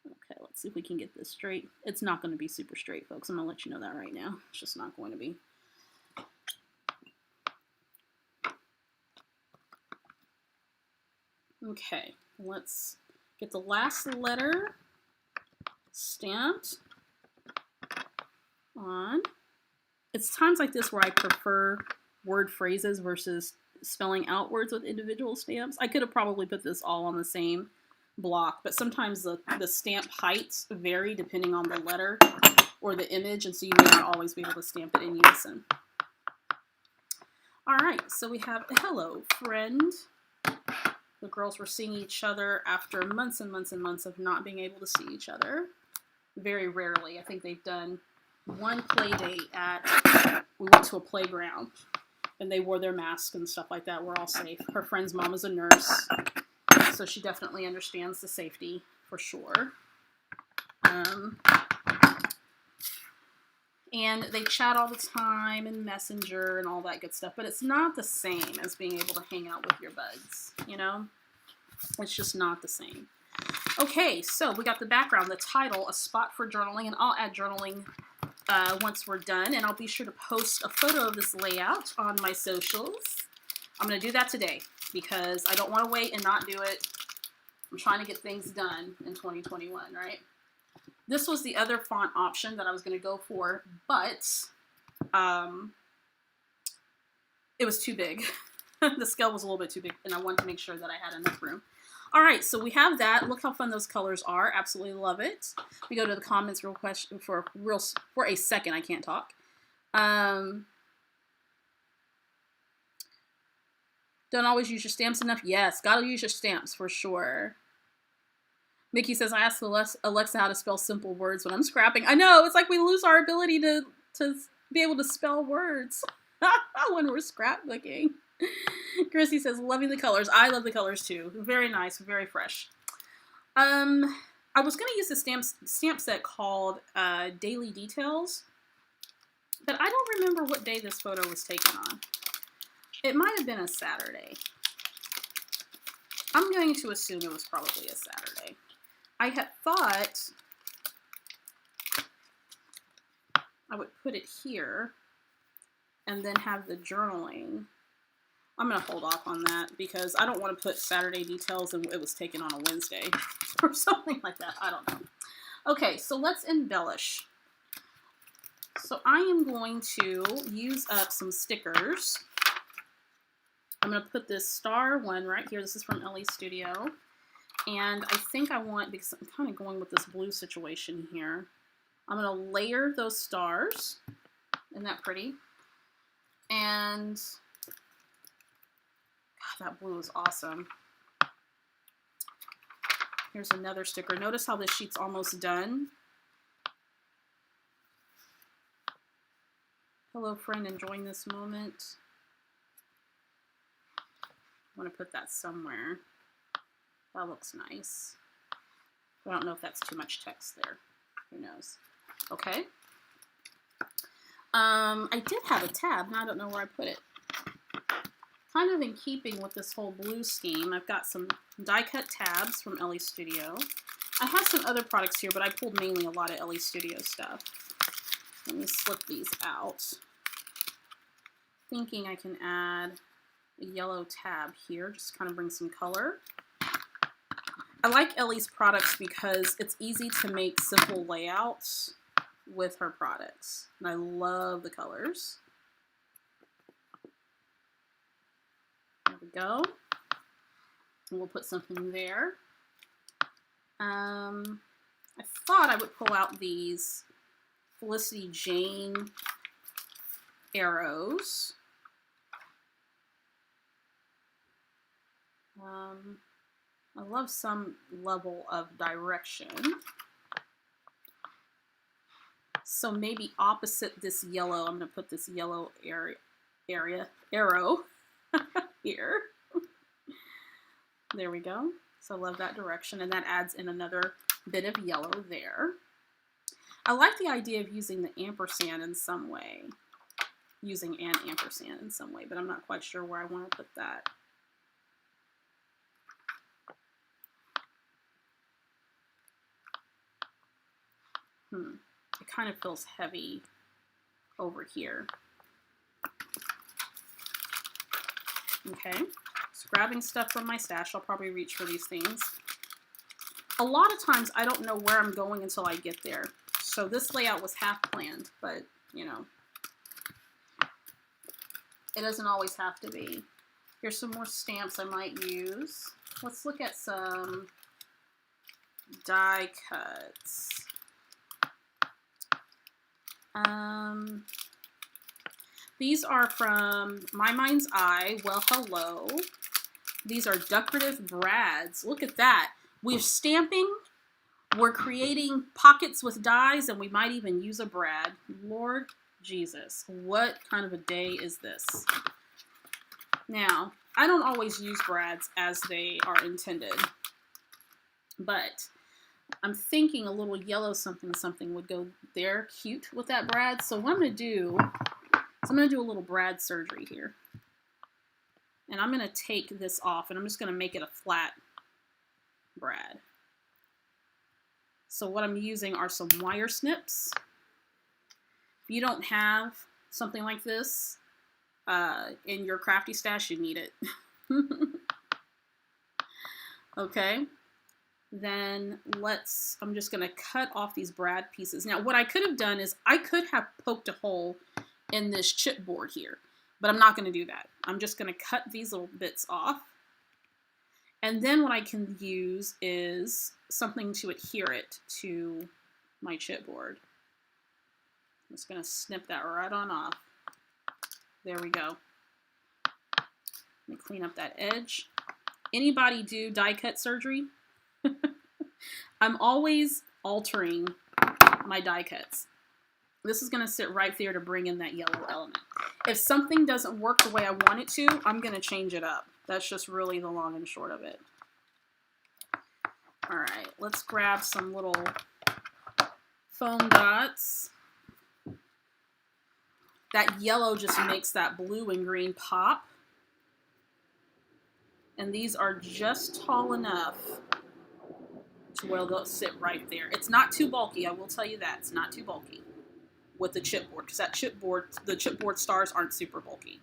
Speaker 1: Okay, let's see if we can get this straight. It's not going to be super straight, folks. I'm going to let you know that right now. It's just not going to be. Okay, let's get the last letter stamped on. It's times like this where I prefer word phrases versus spelling out words with individual stamps. I could have probably put this all on the same block, but sometimes the stamp heights vary depending on the letter or the image, and so you may not always be able to stamp it in unison. All right, so we have a hello, friend. The girls were seeing each other after months and months and months of not being able to see each other. Very rarely. I think they've done one play date we went to a playground and they wore their masks and stuff like that. We're all safe. Her friend's mom is a nurse, so she definitely understands the safety for sure. And they chat all the time and Messenger and all that good stuff, but it's not the same as being able to hang out with your buds, you know? It's just not the same. Okay, so we got the background, the title, a spot for journaling, and I'll add journaling once we're done, and I'll be sure to post a photo of this layout on my socials. I'm going to do that today because I don't want to wait and not do it. I'm trying to get things done in 2021, right? This was the other font option that I was going to go for, but it was too big. The scale was a little bit too big, and I wanted to make sure that I had enough room. All right, so we have that. Look how fun those colors are. Absolutely love it. We go to the comments real question for a second. I can't talk. Don't always use your stamps enough. Yes, gotta use your stamps for sure. Mickey says, I asked Alexa how to spell simple words when I'm scrapping. I know, it's like we lose our ability to be able to spell words when we're scrapbooking. Chrissy says, loving the colors. I love the colors too. Very nice, very fresh. I was going to use a stamp set called Daily Details, but I don't remember what day this photo was taken on. It might have been a Saturday. I'm going to assume it was probably a Saturday. I had thought I would put it here and then have the journaling I'm going to hold off on that because I don't want to put Saturday details and it was taken on a Wednesday or something like that. I don't know. Okay, so let's embellish. So I am going to use up some stickers. I'm going to put this star one right here. This is from Ellie Studio. And I think I want, because I'm kind of going with this blue situation here, I'm going to layer those stars. Isn't that pretty? And God, that blue is awesome. Here's another sticker. Notice how this sheet's almost done. Hello, friend, enjoying this moment. I want to put that somewhere. That looks nice. I don't know if that's too much text there. Who knows? Okay. I did have a tab. Now I don't know where I put it. Kind of in keeping with this whole blue scheme, I've got some die cut tabs from Ellie Studio. I have some other products here, but I pulled mainly a lot of Ellie Studio stuff. Let me slip these out. Thinking I can add a yellow tab here, just kind of bring some color. I like Ellie's products because it's easy to make simple layouts with her products. And I love the colors. There we go. And we'll put something there. I thought I would pull out these Felicity Jane arrows. I love some level of direction. So maybe opposite this yellow, I'm going to put this yellow arrow here. There we go. So I love that direction, and that adds in another bit of yellow there. I like the idea of using the ampersand in some way. Using an ampersand in some way, but I'm not quite sure where I want to put that. It kind of feels heavy over here. Okay, just grabbing stuff from my stash. I'll probably reach for these things. A lot of times I don't know where I'm going until I get there. So this layout was half planned, but you know, it doesn't always have to be. Here's some more stamps I might use. Let's look at some die cuts. These are from My Mind's Eye. Well, hello. These are decorative brads. Look at that. We're stamping. We're creating pockets with dies, and we might even use a brad. Lord Jesus, what kind of a day is this? Now, I don't always use brads as they are intended, but I'm thinking a little yellow something something would go there cute with that brad. So what I'm going to do is I'm going to do a little brad surgery here. And I'm going to take this off, and I'm just going to make it a flat brad. So what I'm using are some wire snips. If you don't have something like this in your crafty stash, you need it. Okay. Then I'm just going to cut off these brad pieces. Now, what I could have done is I could have poked a hole in this chipboard here, but I'm not going to do that. I'm just going to cut these little bits off. And then what I can use is something to adhere it to my chipboard. I'm just going to snip that right on off. There we go. Let me clean up that edge. Anybody do die cut surgery? I'm always altering my die cuts. This is going to sit right there to bring in that yellow element. If something doesn't work the way I want it to, I'm going to change it up. That's just really the long and short of it. All right, let's grab some little foam dots. That yellow just makes that blue and green pop. And these are just tall enough to where they'll sit right there. It's not too bulky, I will tell you that. It's not too bulky with the chipboard, because that chipboard, the chipboard stars aren't super bulky.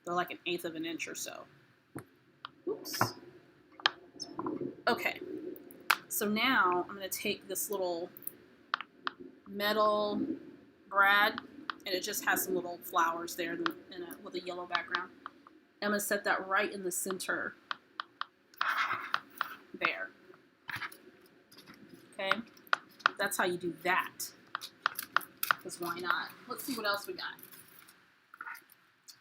Speaker 1: They're like 1/8 of an inch or so. Oops. Okay. So now I'm going to take this little metal brad, and it just has some little flowers there with a yellow background. I'm going to set that right in the center there. Okay, that's how you do that. Because why not? Let's see what else we got.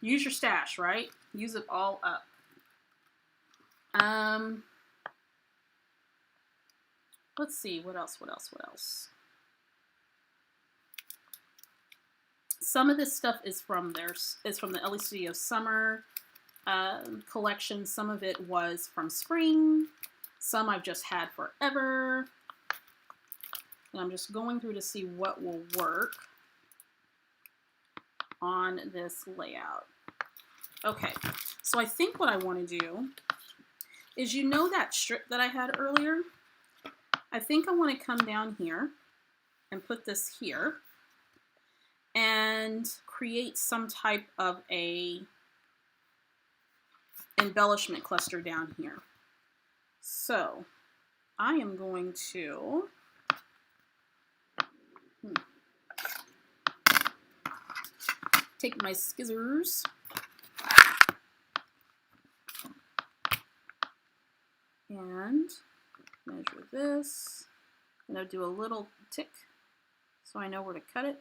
Speaker 1: Use your stash, right? Use it all up. Let's see, what else? Some of this stuff is from the Ellie Studio Summer collection. Some of it was from spring. Some I've just had forever. And I'm just going through to see what will work on this layout. Okay, so I think what I want to do is, you know that strip that I had earlier? I think I want to come down here and put this here and create some type of a embellishment cluster down here. So I am going to take my scissors and measure this. I'm going to do a little tick so I know where to cut it.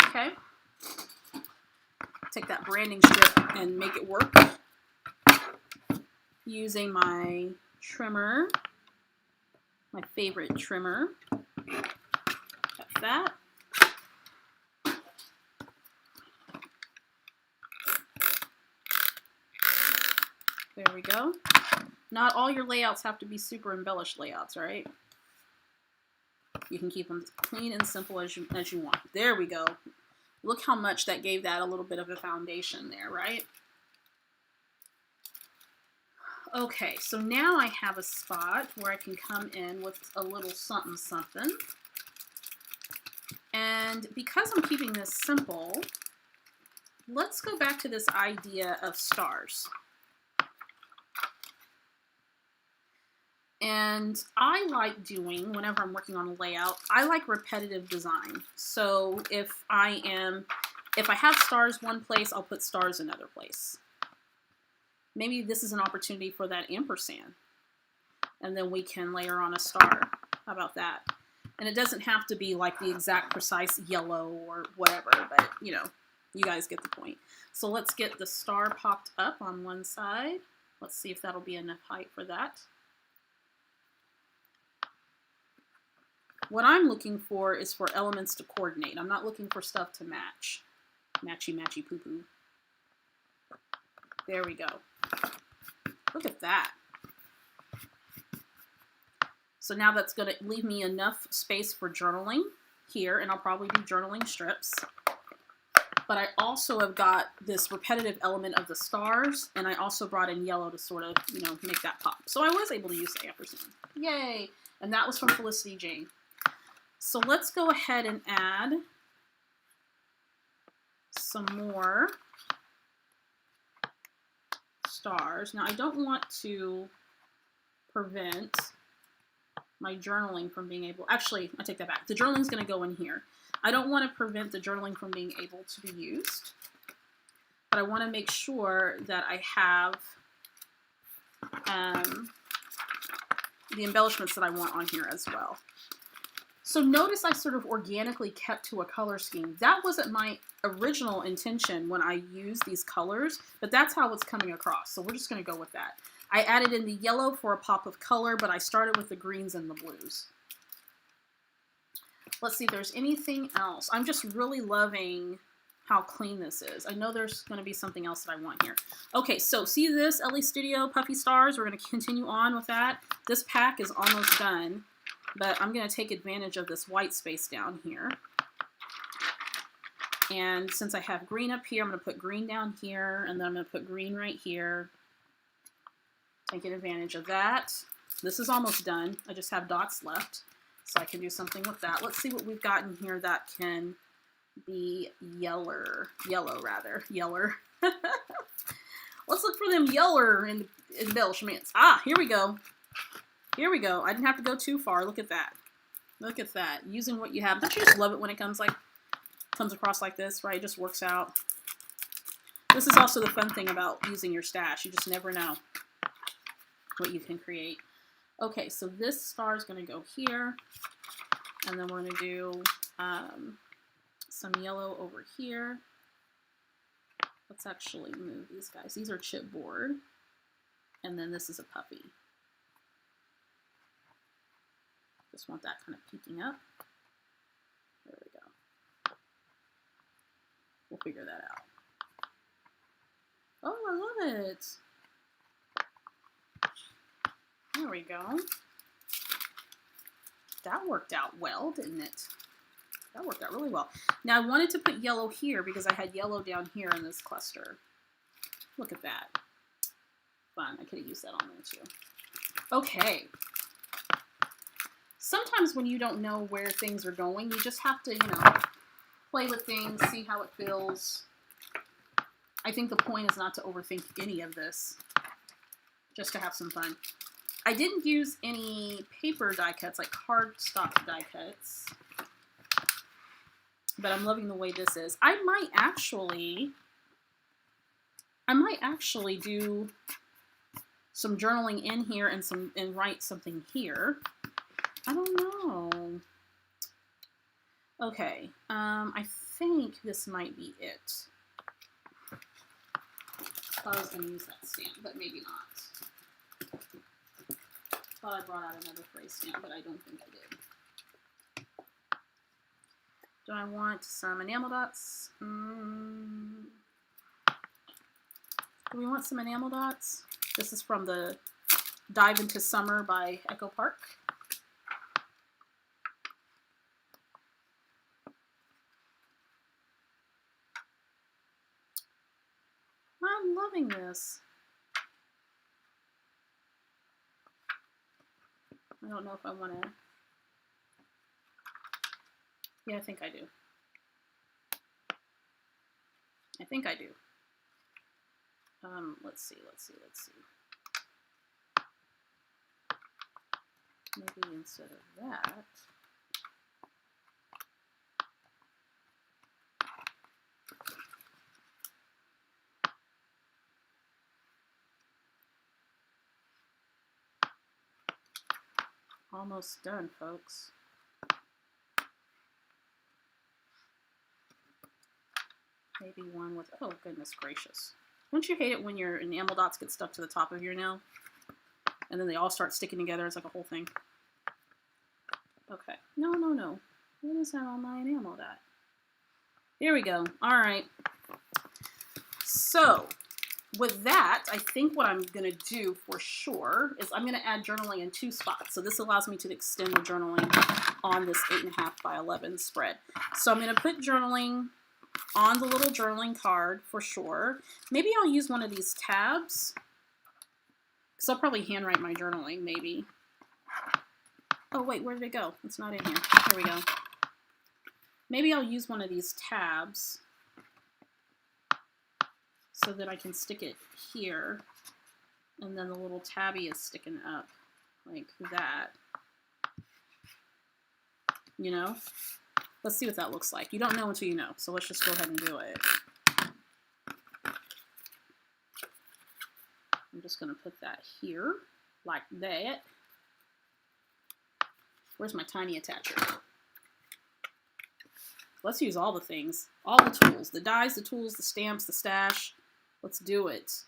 Speaker 1: Okay. Take that branding strip and make it work. Using my trimmer, my favorite trimmer. Cut that. There we go. Not all your layouts have to be super embellished layouts, right? You can keep them clean and simple as you want. There we go. Look how much that gave that a little bit of a foundation there, right? Okay, so now I have a spot where I can come in with a little something something. And because I'm keeping this simple, let's go back to this idea of stars. And I like doing, whenever I'm working on a layout, I like repetitive design. So if I have stars one place, I'll put stars another place. Maybe this is an opportunity for that ampersand. And then we can layer on a star. How about that? And it doesn't have to be like the exact precise yellow or whatever, but you know, you guys get the point. So let's get the star popped up on one side. Let's see if that'll be enough height for that. What I'm looking for is for elements to coordinate. I'm not looking for stuff to match. Matchy, matchy, poo-poo. There we go. Look at that. So now that's going to leave me enough space for journaling here, and I'll probably do journaling strips. But I also have got this repetitive element of the stars, and I also brought in yellow to sort of, you know, make that pop. So I was able to use the ampersand. Yay! And that was from Felicity Jane. So let's go ahead and add some more stars. Now I don't want to prevent my journaling from being able, actually I take that back. The journaling is going to go in here. I don't want to prevent the journaling from being able to be used, but I want to make sure that I have the embellishments that I want on here as well. So notice I sort of organically kept to a color scheme. That wasn't my original intention when I used these colors, but that's how it's coming across. So we're just going to go with that. I added in the yellow for a pop of color, but I started with the greens and the blues. Let's see if there's anything else. I'm just really loving how clean this is. I know there's going to be something else that I want here. Okay, so see this Ellie Studio Puffy Stars? We're going to continue on with that. This pack is almost done, but I'm going to take advantage of this white space down here. And since I have green up here, I'm going to put green down here, and then I'm going to put green right here. Taking advantage of that. This is almost done. I just have dots left, so I can do something with that. Let's see what we've got in here that can be yeller. Let's look for them yeller embellishments. Ah, here we go. Here we go. I didn't have to go too far. Look at that. Look at that. Using what you have. Don't you just love it when it comes across like this, right? It just works out. This is also the fun thing about using your stash. You just never know what you can create. Okay, so this star is going to go here. And then we're going to do some yellow over here. Let's actually move these guys. These are chipboard. And then this is a puppy. Just want that kind of peeking up. There we go. We'll figure that out. Oh, I love it. There we go. That worked out well, didn't it? That worked out really well. Now I wanted to put yellow here because I had yellow down here in this cluster. Look at that. Fun. I could have used that on there too. Okay. Sometimes when you don't know where things are going, you just have to, you know, play with things, see how it feels. I think the point is not to overthink any of this, just to have some fun. I didn't use any paper die cuts, like cardstock die cuts, but I'm loving the way this is. I might actually do some journaling in here and write something here. I don't know. Okay, I think this might be it. I was going to use that stamp, but maybe not. Thought I brought out another phrase stamp, but I don't think I did. Do I want some enamel dots? Do we want some enamel dots? This is from the Dive into Summer by Echo Park. I'm loving this. I don't know if I want to. Yeah, I think I do. I think I do. Let's see. Maybe instead of that. Almost done, folks. Maybe one with, oh goodness gracious. Don't you hate it when your enamel dots get stuck to the top of your nail? And then they all start sticking together, it's like a whole thing. Okay, no. What is that on my enamel dot? Here we go, all right. So, with that, I think what I'm going to do for sure is I'm going to add journaling in 2 spots. So this allows me to extend the journaling on this 8.5 by 11 spread. So I'm going to put journaling on the little journaling card for sure. Maybe I'll use one of these tabs, because I'll probably handwrite my journaling, maybe. Oh wait, where did it go? It's not in here. Here we go. Maybe I'll use one of these tabs so that I can stick it here, and then the little tabby is sticking up like that. You know? Let's see what that looks like. You don't know until you know, so let's just go ahead and do it. I'm just going to put that here, like that. Where's my tiny attacher? Let's use all the things, all the tools, the dies, the tools, the stamps, the stash. Let's do it.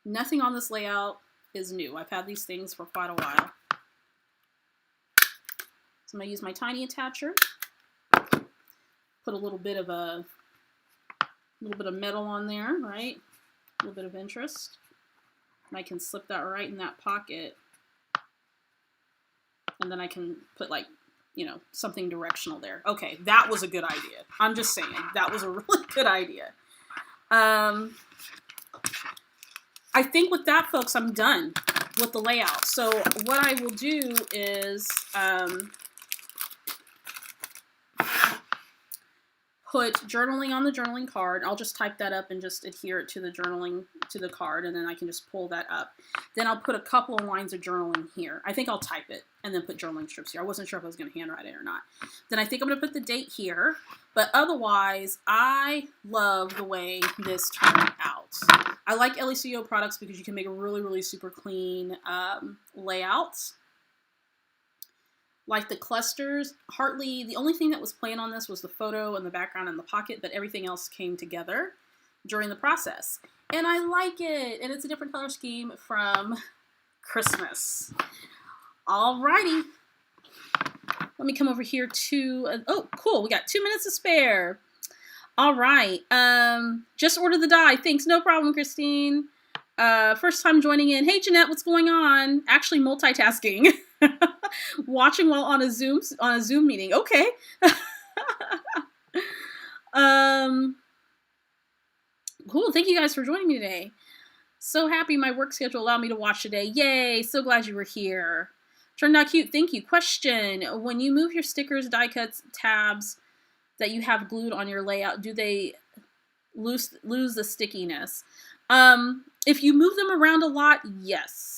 Speaker 1: Nothing on this layout is new. I've had these things for quite a while. So I'm going to use my tiny attacher. Put a little bit of metal on there, right? A little bit of interest. And I can slip that right in that pocket. And then I can put, like, you know, something directional there. Okay, that was a good idea. I'm just saying, that was a really good idea. I think with that, folks, I'm done with the layout. So what I will do is, put journaling on the journaling card. I'll just type that up and just adhere it to the journaling, to the card, and then I can just pull that up. Then I'll put a couple of lines of journaling here. I think I'll type it and then put journaling strips here. I wasn't sure if I was going to handwrite it or not. Then I think I'm going to put the date here, but otherwise, I love the way this turned out. I like LECO products because you can make a really, really super clean layouts. Like the clusters, hardly, the only thing that was plain on this was the photo and the background and the pocket, but everything else came together during the process. And I like it, and it's a different color scheme from Christmas. Alrighty. Let me come over here to, oh, cool, we got 2 minutes to spare. All right, just ordered the die. Thanks, no problem, Christine. First time joining in. Hey, Jeanette, what's going on? Actually multitasking. Watching while on a Zoom meeting. Okay. Cool. Thank you guys for joining me today. So happy my work schedule allowed me to watch today. Yay. So glad you were here. Turned out cute. Thank you. Question. When you move your stickers, die cuts, tabs that you have glued on your layout, do they lose the stickiness? If you move them around a lot, yes.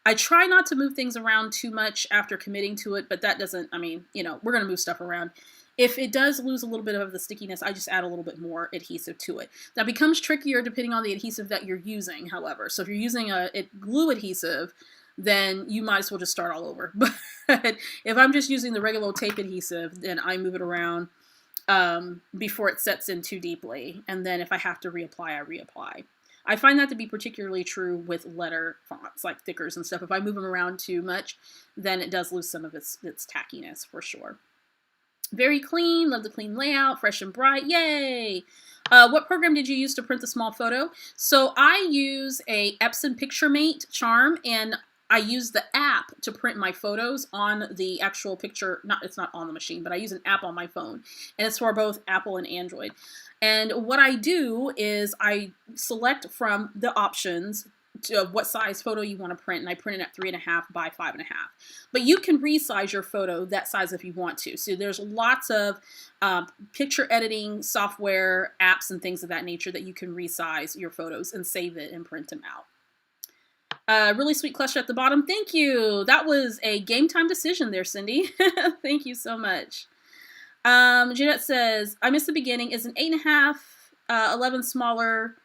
Speaker 1: I try not to move things around too much after committing to it, but that doesn't, I mean, you know, we're going to move stuff around. If it does lose a little bit of the stickiness, I just add a little bit more adhesive to it. That becomes trickier depending on the adhesive that you're using, however. So if you're using a glue adhesive, then you might as well just start all over. But if I'm just using the regular tape adhesive, then I move it around before it sets in too deeply. And then if I have to reapply, I reapply. I find that to be particularly true with letter fonts, like thickers and stuff. If I move them around too much, then it does lose some of its tackiness for sure. Very clean. Love the clean layout. Fresh and bright. Yay! What program did you use to print the small photo? So I use a Epson PictureMate charm, and I use the app to print my photos on the actual picture. It's not on the machine, but I use an app on my phone, and it's for both Apple and Android. And what I do is I select from the options of what size photo you want to print, and I print it at 3.5 by 5.5. But you can resize your photo that size if you want to. So there's lots of picture editing software, apps, and things of that nature that you can resize your photos and save it and print them out. Really sweet cluster at the bottom. Thank you. That was a game time decision there, Cindy. Thank you so much. Jeanette says, I missed the beginning. Is an 8.5, 11 smaller?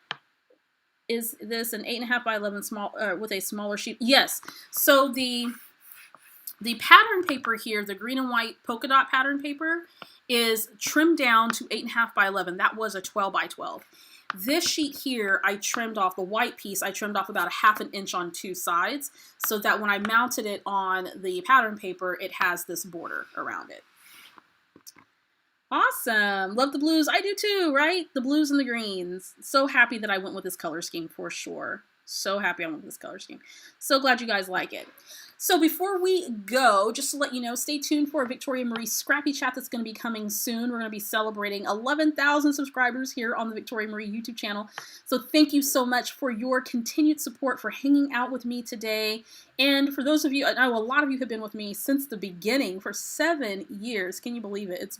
Speaker 1: Is this an 8.5 by 11 small with a smaller sheet? Yes. So the pattern paper here, the green and white polka dot pattern paper, is trimmed down to 8.5 by 11. That was a 12 by 12. This sheet here, I trimmed off the white piece. I trimmed off about 1/2 inch on 2 sides so that when I mounted it on the pattern paper, it has this border around it. Awesome. Love the blues. I do too, right? The blues and the greens. So happy that I went with this color scheme for sure. So happy I went with this color scheme. So glad you guys like it. So before we go, just to let you know, stay tuned for a Victoria Marie Scrappy Chat that's going to be coming soon. We're going to be celebrating 11,000 subscribers here on the Victoria Marie YouTube channel. So thank you so much for your continued support, for hanging out with me today. And for those of you, I know a lot of you have been with me since the beginning for 7 years. Can you believe it? It's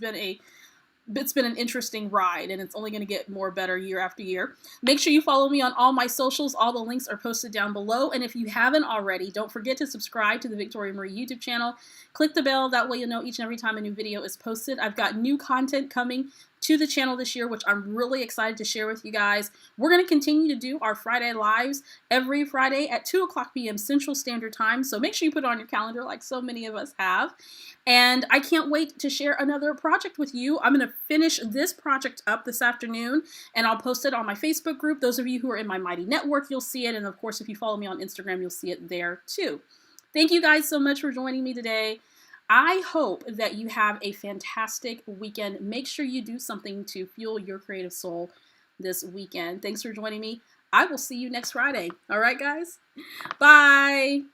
Speaker 1: been an interesting ride, and it's only going to get more better year after year. Make sure you follow me on all my socials. All the links are posted down below. And if you haven't already, don't forget to subscribe to the Victoria Marie YouTube channel. Click the bell. That way you'll know each and every time a new video is posted. I've got new content coming to the channel this year, which I'm really excited to share with you guys. We're going to continue to do our Friday lives every Friday at 2:00 p.m. Central Standard Time. So make sure you put it on your calendar like so many of us have. And I can't wait to share another project with you. I'm going to finish this project up this afternoon, and I'll post it on my Facebook group. Those of you who are in my Mighty Network, you'll see it. And of course, if you follow me on Instagram, you'll see it there too. Thank you guys so much for joining me today. I hope that you have a fantastic weekend. Make sure you do something to fuel your creative soul this weekend. Thanks for joining me. I will see you next Friday. All right, guys? Bye.